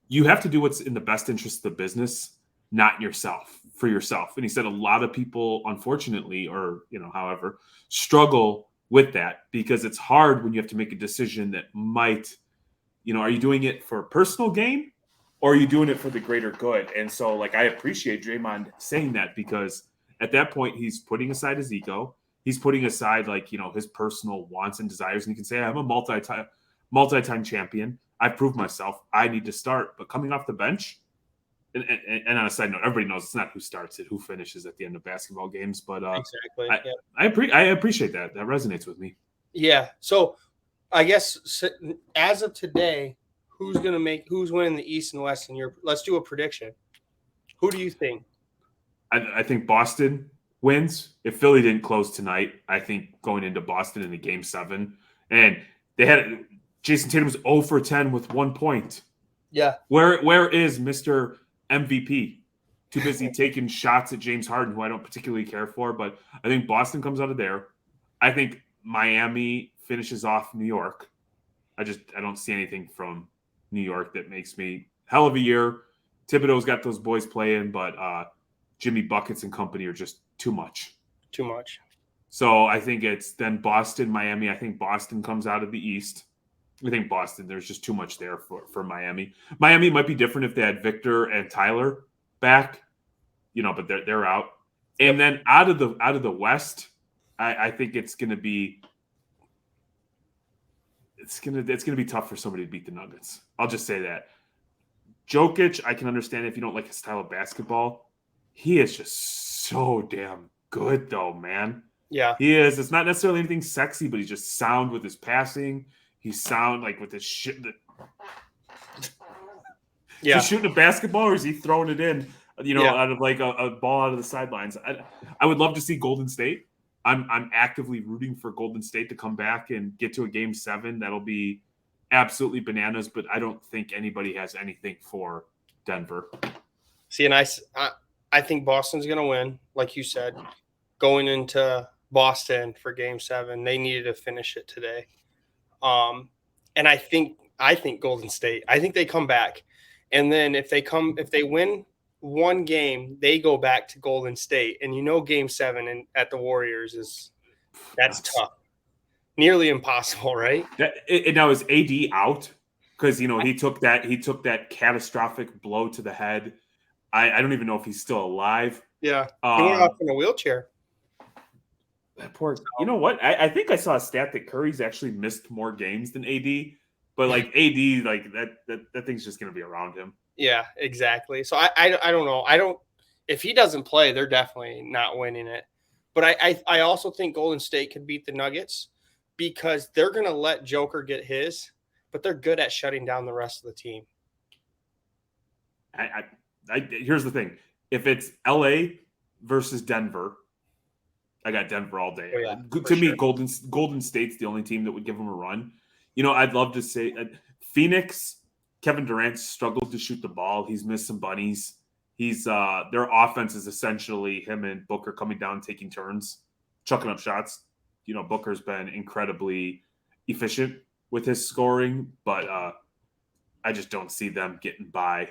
You have to do what's in the best interest of the business, not yourself, for yourself. And he said a lot of people, unfortunately, or however, struggle with that because it's hard when you have to make a decision that might, are you doing it for personal gain or are you doing it for the greater good? And so, like, I appreciate Draymond saying that because at that point, he's putting aside his ego. He's putting aside, like, his personal wants and desires. And he can say, I'm a multi-time champion. I've proved myself. I need to start. But coming off the bench, and on a side note, everybody knows it's not who starts it, who finishes at the end of basketball games. But exactly, I appreciate that. That resonates with me. Yeah. So I guess as of today, who's winning the East and West? Let's do a prediction. Who do you think? I think Boston wins. If Philly didn't close tonight, I think going into Boston in the Game 7, and they had Jason Tatum was 0 for 10 with 1 point. Yeah. Where is Mr. MVP? Too busy taking shots at James Harden, who I don't particularly care for, but I think Boston comes out of there. I think Miami finishes off New York. I don't see anything from New York that makes me hell of a year. Thibodeau's got those boys playing, but Jimmy Buckets and company are just too much. Too much. So I think it's then Boston, Miami. I think Boston comes out of the East. I think Boston, there's just too much there for Miami. Miami might be different if they had Victor and Tyler back, but they're out. And then out of the West, I think it's gonna be tough for somebody to beat the Nuggets. I'll just say that. Jokic, I can understand if you don't like his style of basketball. He is just so damn good, though, man. Yeah. He is. It's not necessarily anything sexy, but he's just sound with his passing. He's sound like with his shit. Yeah. Is he shooting a basketball or is he throwing it in, out of like a ball out of the sidelines? I would love to see Golden State. I'm actively rooting for Golden State to come back and get to a Game 7. That'll be absolutely bananas, but I don't think anybody has anything for Denver. See, and I think Boston's going to win, like you said. Going into Boston for Game 7, they needed to finish it today. And I think Golden State. I think they come back, and then if they win one game, they go back to Golden State, and Game 7 at the Warriors that's tough, nearly impossible, right? Now is AD out because he took that catastrophic blow to the head. I don't even know if he's still alive. Yeah, he went off in a wheelchair. That poor. You know what? I think I saw a stat that Curry's actually missed more games than AD, but like AD, like that thing's just gonna be around him. Yeah, exactly. So I don't know. If he doesn't play, they're definitely not winning it. But I also think Golden State could beat the Nuggets because they're gonna let Joker get his, but they're good at shutting down the rest of the team. Here's the thing: if it's LA versus Denver, I got Denver all day. Oh, yeah, To me, sure. Golden State's the only team that would give them a run. I'd love to say Phoenix. Kevin Durant struggled to shoot the ball. He's missed some bunnies. Their offense is essentially him and Booker coming down, taking turns, chucking up shots. Booker's been incredibly efficient with his scoring, but I just don't see them getting by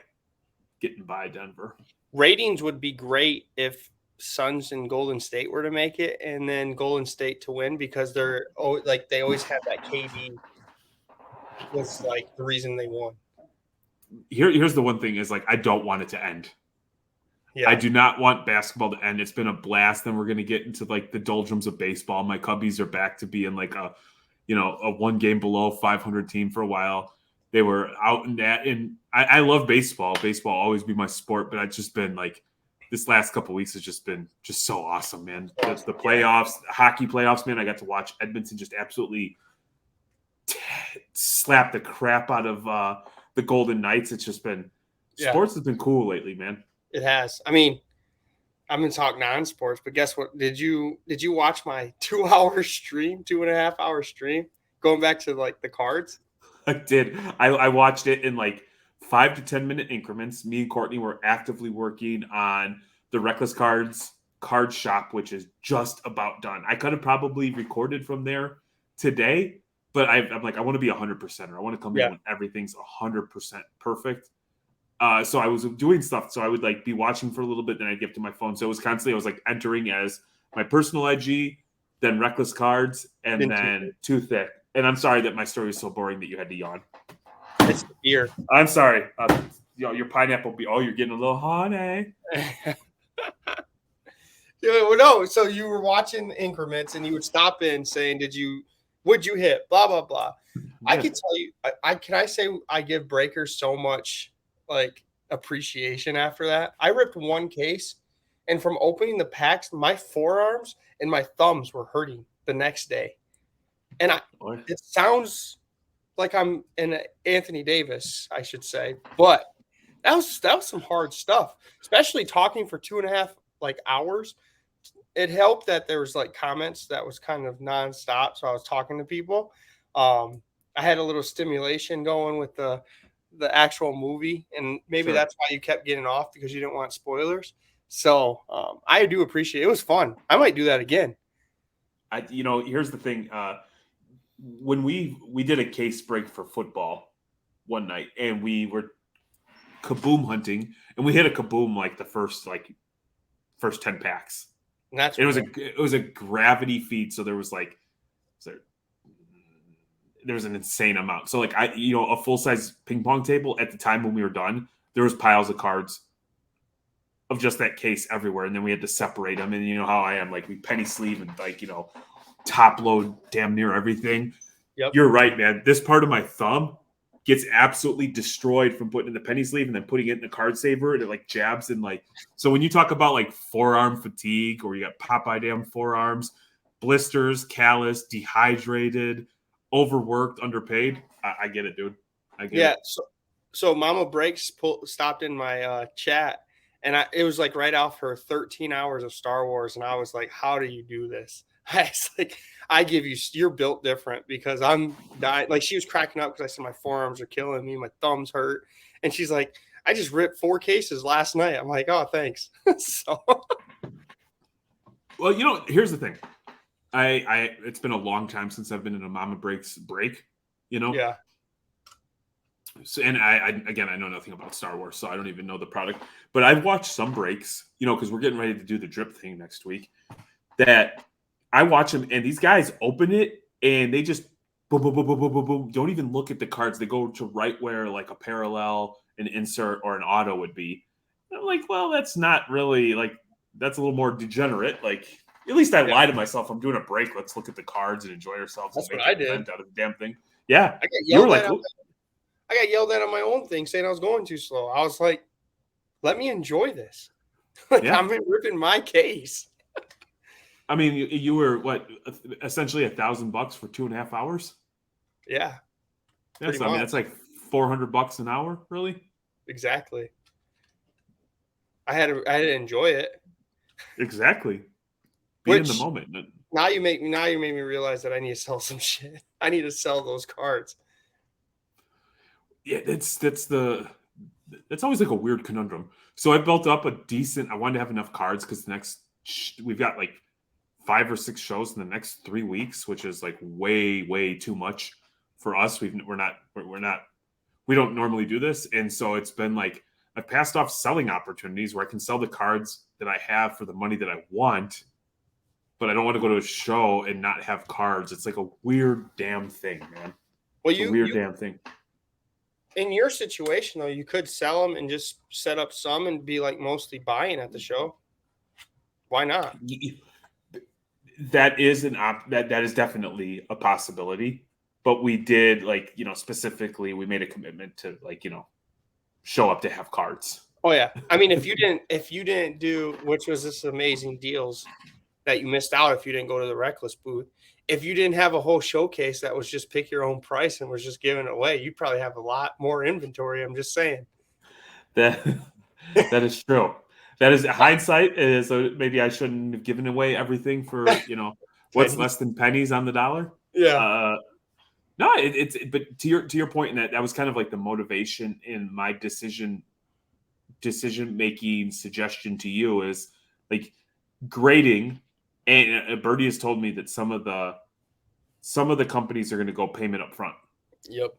Denver. Ratings would be great if Suns and Golden State were to make it, and then Golden State to win, because they always have that KD was like the reason they won. Here's the one thing is, like, I don't want it to end. Yeah. I do not want basketball to end. It's been a blast. Then we're going to get into like the doldrums of baseball. My Cubbies are back to being like a one game below 500 team for a while. They were out in that, and I love baseball. Baseball will always be my sport, but I've just been like, this last couple of weeks has just been just so awesome, man. The playoffs, hockey playoffs, man. I got to watch Edmonton just absolutely slap the crap out of the Golden Knights. It's just been sports has been cool lately, man. It has. I mean, I'm gonna talk non-sports, but guess what? Did you watch my 2-hour stream, 2.5-hour stream, going back to like the cards? I did. I watched it in like 5 to 10 minute increments. Me and Courtney were actively working on the Reckless Cards card shop, which is just about done. I could have probably recorded from there today, but I'm like, I want to be 100%. I want to come in when everything's 100% perfect. So I was doing stuff. So I would like be watching for a little bit, then I'd get to my phone. So it was constantly, I was like entering as my personal IG, then Reckless Cards, and then Too Thick. And I'm sorry that my story is so boring that you had to yawn. It's the beer. I'm sorry. Your pineapple you're getting a little honey. No, so you were watching increments and you would stop in saying, would you hit, blah, blah, blah. Yeah. I can tell you, I say I give breakers so much like appreciation after that. I ripped one case, and from opening the packs, my forearms and my thumbs were hurting the next day. And it sounds like I'm in Anthony Davis, I should say, but that was some hard stuff, especially talking for 2.5 hours. It helped that there was like comments that was kind of nonstop, so I was talking to people. I had a little stimulation going with the actual movie, and maybe that's why you kept getting off, because you didn't want spoilers. So I do appreciate it. It was fun. I might do that again. Here's the thing. When we did a case break for football one night, and we were kaboom hunting, and we hit a kaboom like the first 10 packs. And that's it was a gravity feed, so there was an insane amount. So like a full size ping pong table at the time when we were done, there was piles of cards of just that case everywhere, and then we had to separate them. And you know how I am, like we penny sleeve and top load damn near everything. Yep. You're right, man. This part of my thumb gets absolutely destroyed from putting in the penny sleeve and then putting it in the card saver, and it like jabs and so when you talk about like forearm fatigue, or you got Popeye damn forearms, blisters, callous, dehydrated, overworked, underpaid, I get it, dude. I get it. So Mama Breaks stopped in my chat, and it was like right off her 13 hours of Star Wars, and I was like, how do you do this? It's like, you're built different, because I'm dying. Like, she was cracking up because I said my forearms are killing me, my thumbs hurt, and she's like, I just ripped 4 cases last night. I'm like, oh, thanks. So, well, here's the thing. It's been a long time since I've been in a Mama Breaks break. Yeah. So, and I know nothing about Star Wars, so I don't even know the product. But I've watched some breaks, because we're getting ready to do the drip thing next week. That I watch them, and these guys open it, and they just boom, boom, boom, boom, boom, boom, boom. Don't even look at the cards. They go to right where like a parallel, an insert, or an auto would be. And I'm like, well, that's not really that's a little more degenerate. Like, at least I lie to myself. I'm doing a break. Let's look at the cards and enjoy ourselves. That's what I did. Out of the damn thing. Yeah, I got yelled at on my own thing, saying I was going too slow. I was like, let me enjoy this. I'm ripping my case. I mean, you were essentially $1,000 for 2.5 hours? Yeah. pretty I mean, much. that's like $400 an hour, really. Exactly. I had to enjoy it. Exactly. Be in the Which moment. now you made me realize that I need to sell some shit. I need to sell those cards. Yeah, that's always like a weird conundrum. So I built up a decent. I wanted to have enough cards because we've got like 5 or 6 shows in the next 3 weeks, which is like way too much for us. We don't normally do this, and so it's been like I've passed off selling opportunities where I can sell the cards that I have for the money that I want, but I don't want to go to a show and not have cards. It's like a weird damn thing, man. Well, It's a weird damn thing. in your situation though, you could sell them and just set up some and be like mostly buying at the show. Why not? That is that is definitely a possibility. But we did specifically we made a commitment to show up to have cards. Oh yeah. I mean, if you didn't do, which was this amazing deals that you missed out if you didn't go to the Reckless booth. If you didn't have a whole showcase that was just pick your own price and was just giving it away, you'd probably have a lot more inventory. I'm just saying. That is true. That is hindsight. So maybe I shouldn't have given away everything for what's less than pennies on the dollar. Yeah. No, but to your point, in that was kind of like the motivation in my decision making suggestion to you is like grading. And Birdie has told me that some of the companies are going to go payment up front. Yep.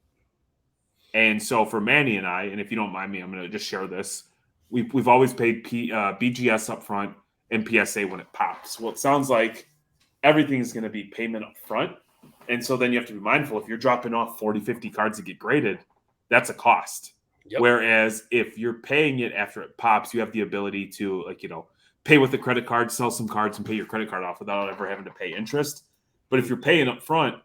And so for Manny and I, and if you don't mind me, I'm going to just share this. We've always paid BGS up front and PSA when it pops. Well, it sounds like everything is going to be payment up front. And so then you have to be mindful if you're dropping off 40, 50 cards to get graded, that's a cost. Yep. Whereas if you're paying it after it pops, you have the ability to pay with a credit card, sell some cards, and pay your credit card off without ever having to pay interest. But if you're paying up front,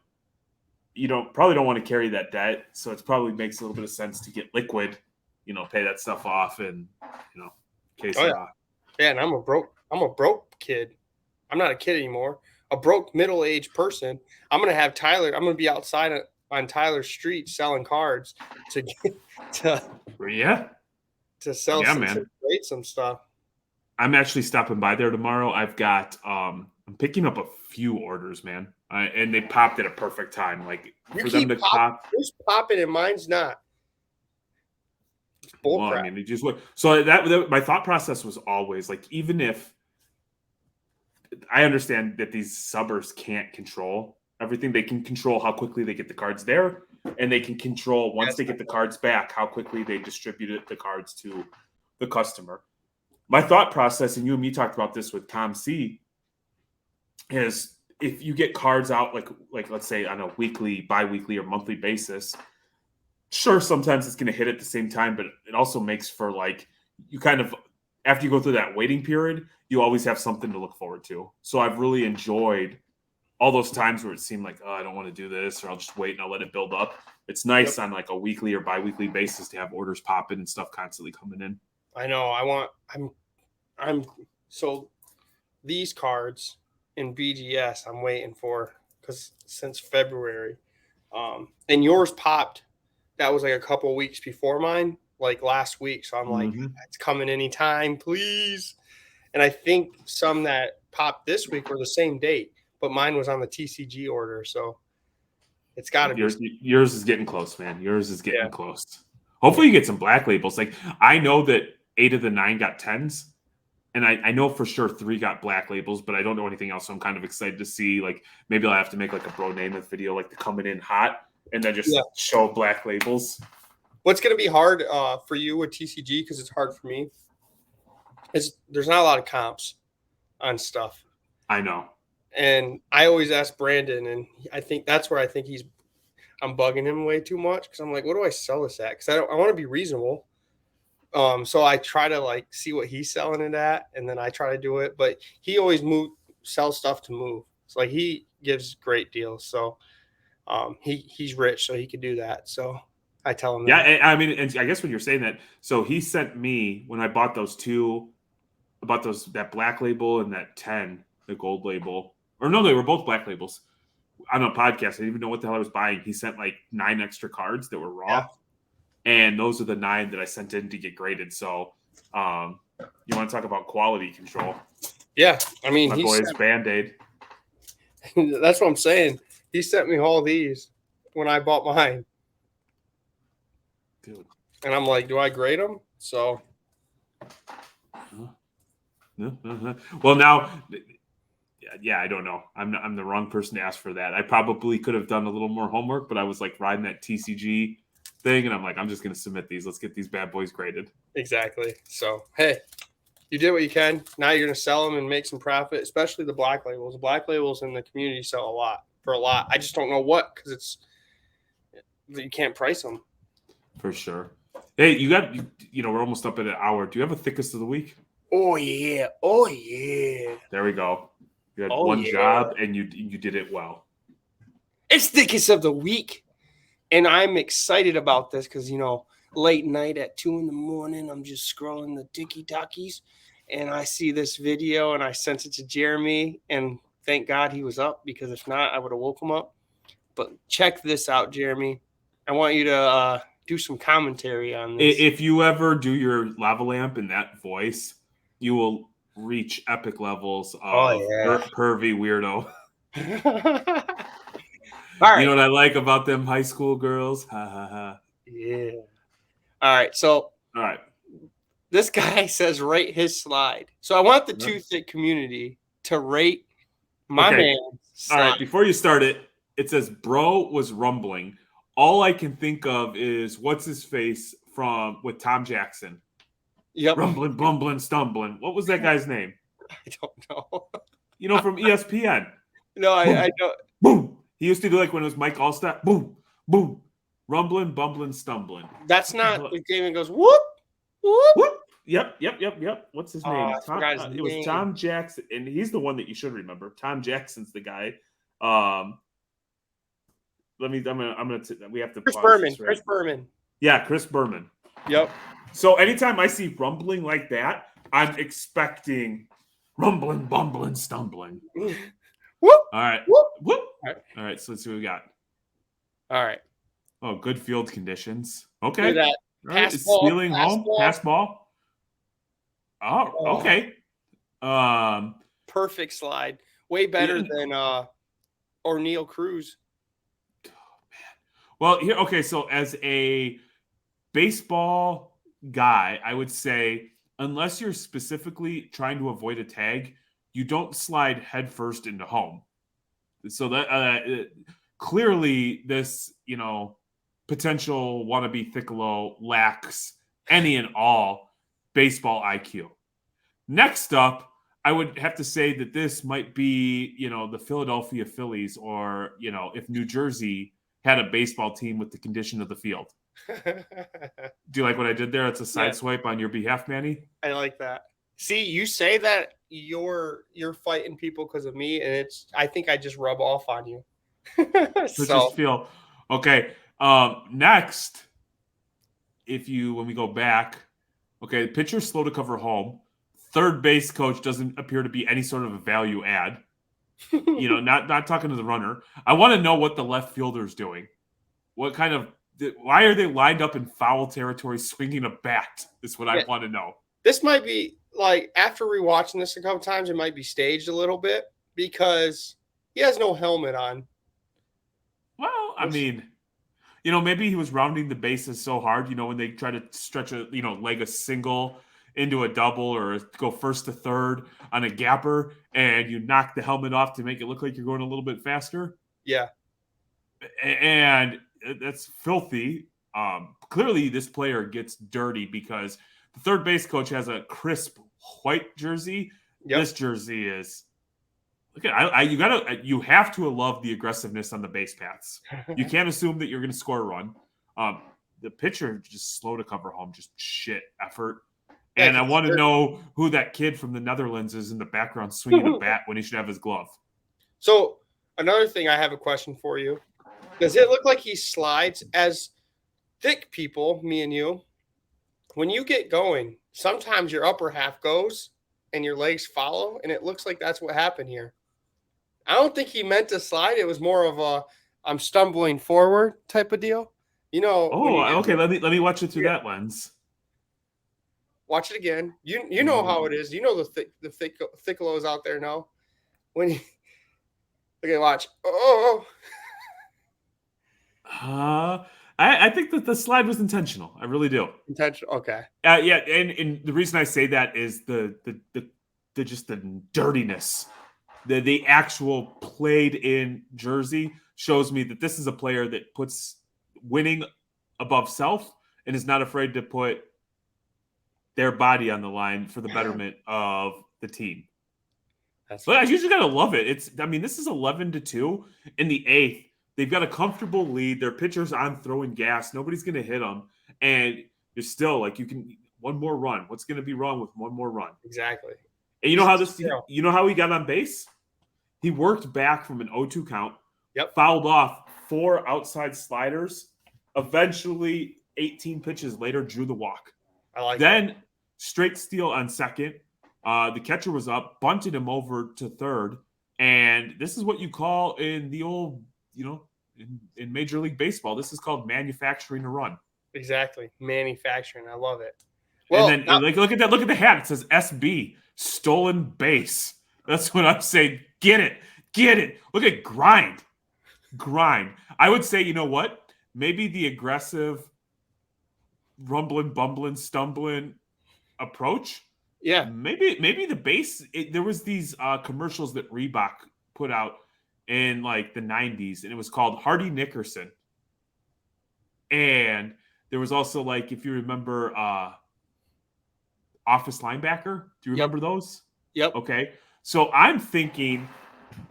you probably don't want to carry that debt. So it probably makes a little bit of sense to get liquid, pay that stuff off and, case yeah. Yeah, and I'm a broke kid. I'm not a kid anymore. A broke middle-aged person. I'm going to have Tyler. I'm going to be outside on Tyler's street selling cards to sell to trade some stuff. I'm actually stopping by there tomorrow. I've got I'm picking up a few orders, man, and they popped at a perfect time. Like for them to pop, who's popping and mine's not. Well, I mean, it just so that my thought process was always like, even if I understand that these subbers can't control everything, they can control how quickly they get the cards there, and they can control once they get the cards back how quickly they distribute the cards to the customer. My thought process, and you and me talked about this with Tom C, is if you get cards out like let's say on a weekly, bi-weekly, or monthly basis, sure, sometimes it's going to hit at the same time, but it also makes for you kind of, after you go through that waiting period, you always have something to look forward to. So I've really enjoyed all those times where it seemed like, oh, I don't want to do this, or I'll just wait and I'll let it build up. It's nice on like a weekly or bi-weekly basis to have orders popping and stuff constantly coming in. I know. So these cards in BGS I'm waiting for because since February, and yours popped. That was like a couple of weeks before mine, like last week. So I'm like, it's coming anytime, please. And I think some that popped this week were the same date, but mine was on the TCG order. So it's got to be. Yours is getting close, man. Yours is getting close. Hopefully you get some black labels. Like I know that 8 of the 9 got 10s. And I know for sure 3 got black labels, but I don't know anything else. So I'm kind of excited to see, like, maybe I'll have to make like a Bro Namath video, like the coming in hot, and then just show black labels. What's going to be hard for you with TCG, because it's hard for me, is there's not a lot of comps on stuff. I know. And I always ask Brandon, and I think that's where I'm bugging him way too much, because I'm like, what do I sell this at? Because I want to be reasonable. So I try to see what he's selling it at, and then I try to do it. But he always sells stuff to move. So he gives great deals. So he's rich, so he could do that. So I tell him. Yeah, I mean, and I guess when you're saying that, so he sent me when I bought that black label and that 10, the gold label, or no, they were both black labels. on a podcast. I didn't even know what the hell I was buying. He sent like 9 extra cards that were raw. Yeah. And those are the 9 that I sent in to get graded. So you want to talk about quality control? Yeah. I mean, My boy's Band-Aid. That's what I'm saying. He sent me all these when I bought mine. Dude. And I'm like, do I grade them? So. Well, now, yeah, I don't know. I'm the wrong person to ask for that. I probably could have done a little more homework, but I was like riding that TCG thing, and I'm like, I'm just going to submit these. Let's get these bad boys graded. Exactly. So, hey, you did what you can. Now you're going to sell them and make some profit, especially the black labels. The black labels in the community sell for a lot. I just don't know what, because you can't price them. For sure. Hey, we're almost up at an hour. Do you have a thickest of the week? Oh, yeah. Oh, yeah. There we go. You had one job, and you did it well. It's thickest of the week. And I'm excited about this because, late night at 2 a.m, I'm just scrolling the TikTokies, and I see this video, and I sent it to Jeremy, and thank God he was up, because if not, I would have woke him up. But check this out, Jeremy. I want you to do some commentary on this. If you ever do your lava lamp in that voice, you will reach epic levels of pervy weirdo. All right. You know what I like about them high school girls? Ha ha ha. Yeah. All right. So. All right. This guy says rate his slide. So I want the Thicc community to rate my man. All right. Before you start it, it says bro was rumbling. All I can think of is what's his face with Tom Jackson. Yep. Rumbling, bumbling, stumbling. What was that guy's name? I don't know. From ESPN. No, I don't. Boom. He used to do like when it was Mike Allstott. Boom, boom. Rumbling, bumbling, stumbling. That's not the game that goes whoop, whoop. Whoop. Yep. What's his name? It was Tom Jackson, and he's the one that you should remember. Tom Jackson's the guy. We have to. Chris Berman. Right? Chris Berman. Yeah, Chris Berman. Yep. So anytime I see rumbling like that, I'm expecting rumbling, bumbling, stumbling. Whoop. All right. Whoop. Whoop. All right. So let's see what we got. All right. Oh, good field conditions. Okay. Look at that. Right. It's stealing home. Pass ball. Oh, okay. Perfect slide. Way better than O'Neal Cruz. Oh, man. Well, here. Okay, so as a baseball guy, I would say unless you're specifically trying to avoid a tag, you don't slide headfirst into home. So that clearly this, potential wannabe Thicc lacks any and all baseball IQ. Next up, I would have to say that this might be, the Philadelphia Phillies, or, if New Jersey had a baseball team with the condition of the field. Do you like what I did there? It's a side swipe on your behalf, Manny. I like that. See, you say that you're fighting people because of me, and I think I just rub off on you. Just feel okay. Next, when we go back, okay, pitcher's slow to cover home. Third base coach doesn't appear to be any sort of a value add. Not talking to the runner. I want to know what the left fielder's doing. Why are they lined up in foul territory swinging a bat? Is what I want to know. This might be, like, after rewatching this a couple times, it might be staged a little bit because he has no helmet on. Well, I mean, maybe he was rounding the bases so hard, when they try to stretch leg a single into a double or go first to third on a gapper, and you knock the helmet off to make it look like you're going a little bit faster. Yeah. And that's filthy. Clearly this player gets dirty because the third base coach has a crisp white jersey. Yep. This jersey is, look at, you have to love the aggressiveness on the base paths. You can't assume that you're going to score a run. The pitcher just slow to cover home, just shit effort. And I want to know who that kid from the Netherlands is in the background swinging a bat when he should have his glove. So another thing, I have a question for you. Does it look like he slides as Thicc people, me and you? When you get going, sometimes your upper half goes and your legs follow, and it looks like that's what happened here. I don't think he meant to slide. It was more of a I'm stumbling forward type of deal. You know, when Oh, you okay. Let me watch it through yeah, that lens. watch it again. You Let me know look. how it is. You know the thick lows out there now. When you okay, watch. Oh, I think that the slide was intentional. I really do. intentional. Okay. Yeah, and the reason I say that is the just the dirtiness. The actual played in jersey shows me that this is a player that puts winning above self and is not afraid to put their body on the line for the betterment of the team. That's But I fine. usually gotta love it. This is 11-2 in the eighth. They've got a comfortable lead. Their pitcher's on throwing gas. Nobody's gonna hit them, and you're still like you can one more run. What's gonna be wrong with one more run? Exactly. And He's you know how he got on base? He worked back from an 0-2 count, Yep. fouled off 4 outside sliders, eventually 18 pitches later drew the walk. I like Then that. straight steal on second. The catcher was up, bunted him over to third, and this is what you call in the old, in Major League Baseball, this is called manufacturing a run. Exactly. Manufacturing. I love it. And Well, then like look at that, look at the hat. It says SB, stolen base. That's what I'm saying. Get it. Look at grind. I would say, you know what? Maybe the aggressive rumbling, bumbling, stumbling approach. yeah. Maybe the base. There was these commercials that Reebok put out in like the 90s, and it was called Hardy Nickerson. And there was also like, if you remember, Office Linebacker. Do you remember those? Yep. Okay. So I'm thinking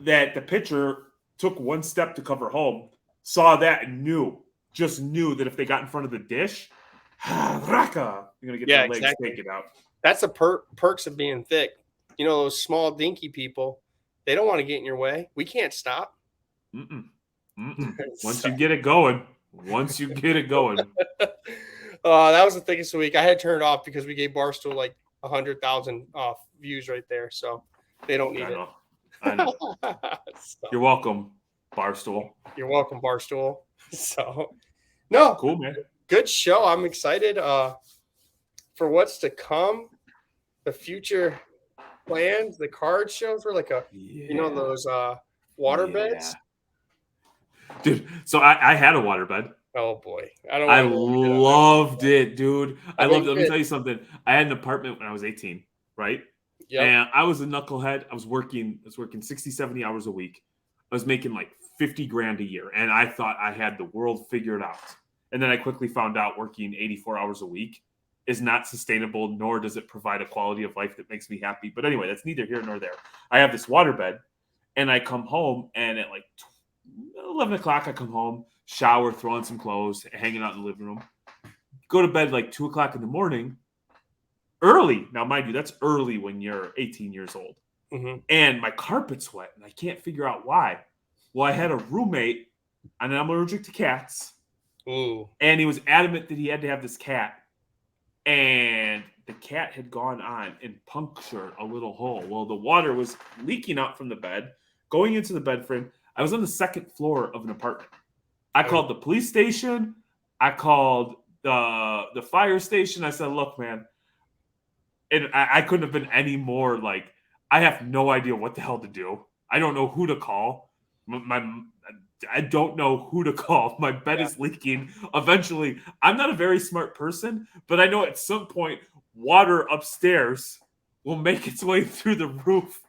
that the pitcher took one step to cover home, saw that and just knew that if they got in front of the dish, Raka, you're going to get their legs exactly. taken out. That's the perks of being thick. You know, those small, dinky people, they don't want to get in your way. We can't stop. Once you get it going. That was the thickest of the week. I had turned it off because we gave Barstool like 100,000 views right there. So they don't need it. I know. So, you're welcome, Barstool. You're welcome, Barstool. So, no. Cool, man. Good show. I'm excited for what's to come, the future plans, the card shows were like those water beds. Dude, so I had a waterbed. Oh boy, I loved it, dude. I loved it. Let me tell you something. I had an apartment when I was 18, right? Yep. And I was a knucklehead. I was working 60, 70 hours a week. I was making like 50 grand a year, and I thought I had the world figured out. And then I quickly found out working 84 hours a week is not sustainable, nor does it provide a quality of life that makes me happy. But anyway, that's neither here nor there. I have this waterbed, and I come home, and at like 11 o'clock, I come home, shower, throw on some clothes, hanging out in the living room. Go to bed like 2 o'clock in the morning. Early. Now, mind you, that's early when you're 18 years old. Mm-hmm. And my carpet's wet, and I can't figure out why. Well, I had a roommate, and I'm allergic to cats. Ooh. And he was adamant that he had to have this cat. And the cat had gone on and punctured a little hole. Well, the water was leaking out from the bed, going into the bed frame. I was on the second floor of an apartment. I called the police station. I called the fire station. I said, look, man. And I couldn't have been any more like, I have no idea what the hell to do. I don't know who to call. I don't know who to call. My bed is leaking. Eventually, I'm not a very smart person, but I know at some point water upstairs will make its way through the roof.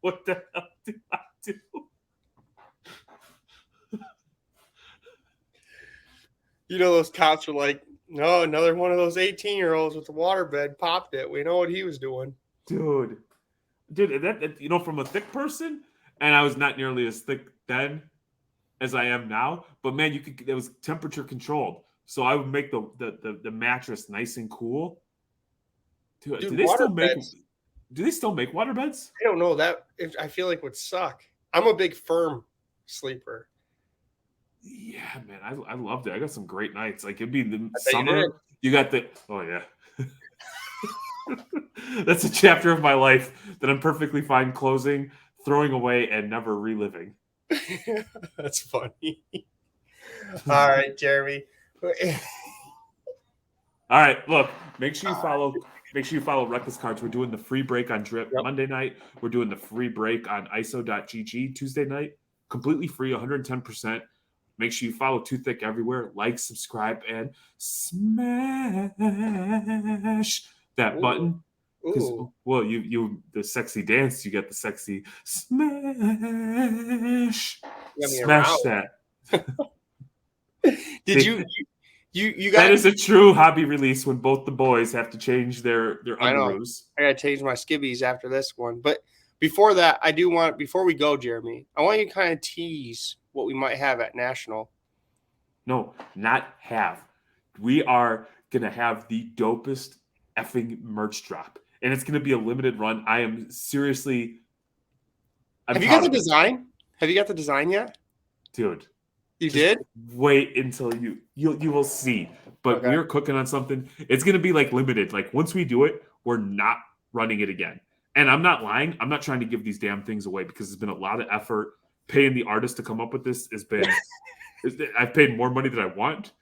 What the hell do I do? You know, those cops were like, no, another one of those 18-year-olds with the waterbed popped it. We know what he was doing. Dude, that from a thick person, and I was not nearly as thick then as I am now, but man, it was temperature controlled. So I would make the mattress nice and cool. Dude, do they still make waterbeds? I don't know. That I feel like would suck. I'm a big firm sleeper. Yeah, man, I loved it. I got some great nights. Like it'd be the summer. You got yeah. That's a chapter of my life that I'm perfectly fine closing. throwing away and never reliving. That's funny. All right, Jeremy. All right, look, make sure you follow Reckless Cards. We're doing the free break on Drip Yep. Monday night. We're doing the free break on ISO.gg Tuesday night. Completely free, 110%. Make sure you follow Thicc everywhere. Like, subscribe, and smash that button. Because well, you the sexy dance, you get the sexy smash. Smash that. Did you got that is a true hobby release when both the boys have to change their underoos. I gotta change my skibbies after this one. But before that, before we go, Jeremy, I want you to kind of tease what we might have at National. No, not have. We are gonna have the dopest effing merch drop. And it's gonna be a limited run. I am seriously Have you got the design? Have you got the design yet? Dude. You did? Wait until you will see. But we're cooking on something. It's gonna be like limited. Like once we do it, we're not running it again. And I'm not lying. I'm not trying to give these damn things away because there's been a lot of effort. Paying the artist to come up with this has been I've paid more money than I want.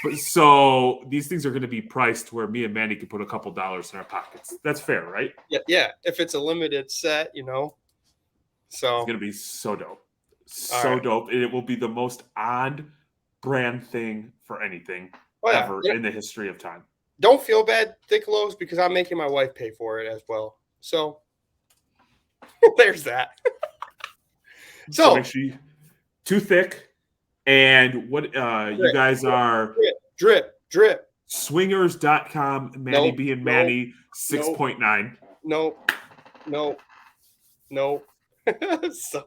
But so these things are going to be priced where me and Manny can put a couple dollars in our pockets. That's fair, right? Yeah. If it's a limited set, So it's going to be so dope. So dope. And it will be the most odd brand thing for anything ever in the history of time. Don't feel bad, Thicc, because I'm making my wife pay for it as well. So there's that. So make sure you Thicc. And what you guys are drip swingers.com, Manny being Manny 6.9. Nope. So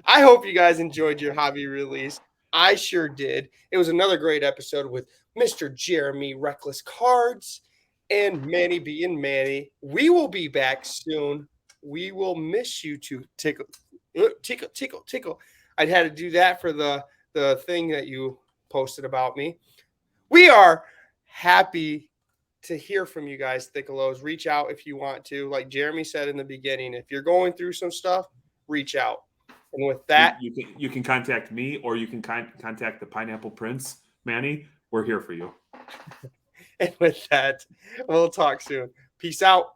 I hope you guys enjoyed your hobby release. I sure did. It was another great episode with Mr. Jeremy Reckless Cards and Manny being Manny. We will be back soon. We will miss you to tickle. I'd had to do that for the thing that you posted about me. We are happy to hear from you guys, Thickalos. Reach out if you want to. Like Jeremy said in the beginning, if you're going through some stuff, reach out. And with that, you can contact me or you can contact the Pineapple Prince, Manny. We're here for you. And with that, we'll talk soon. Peace out.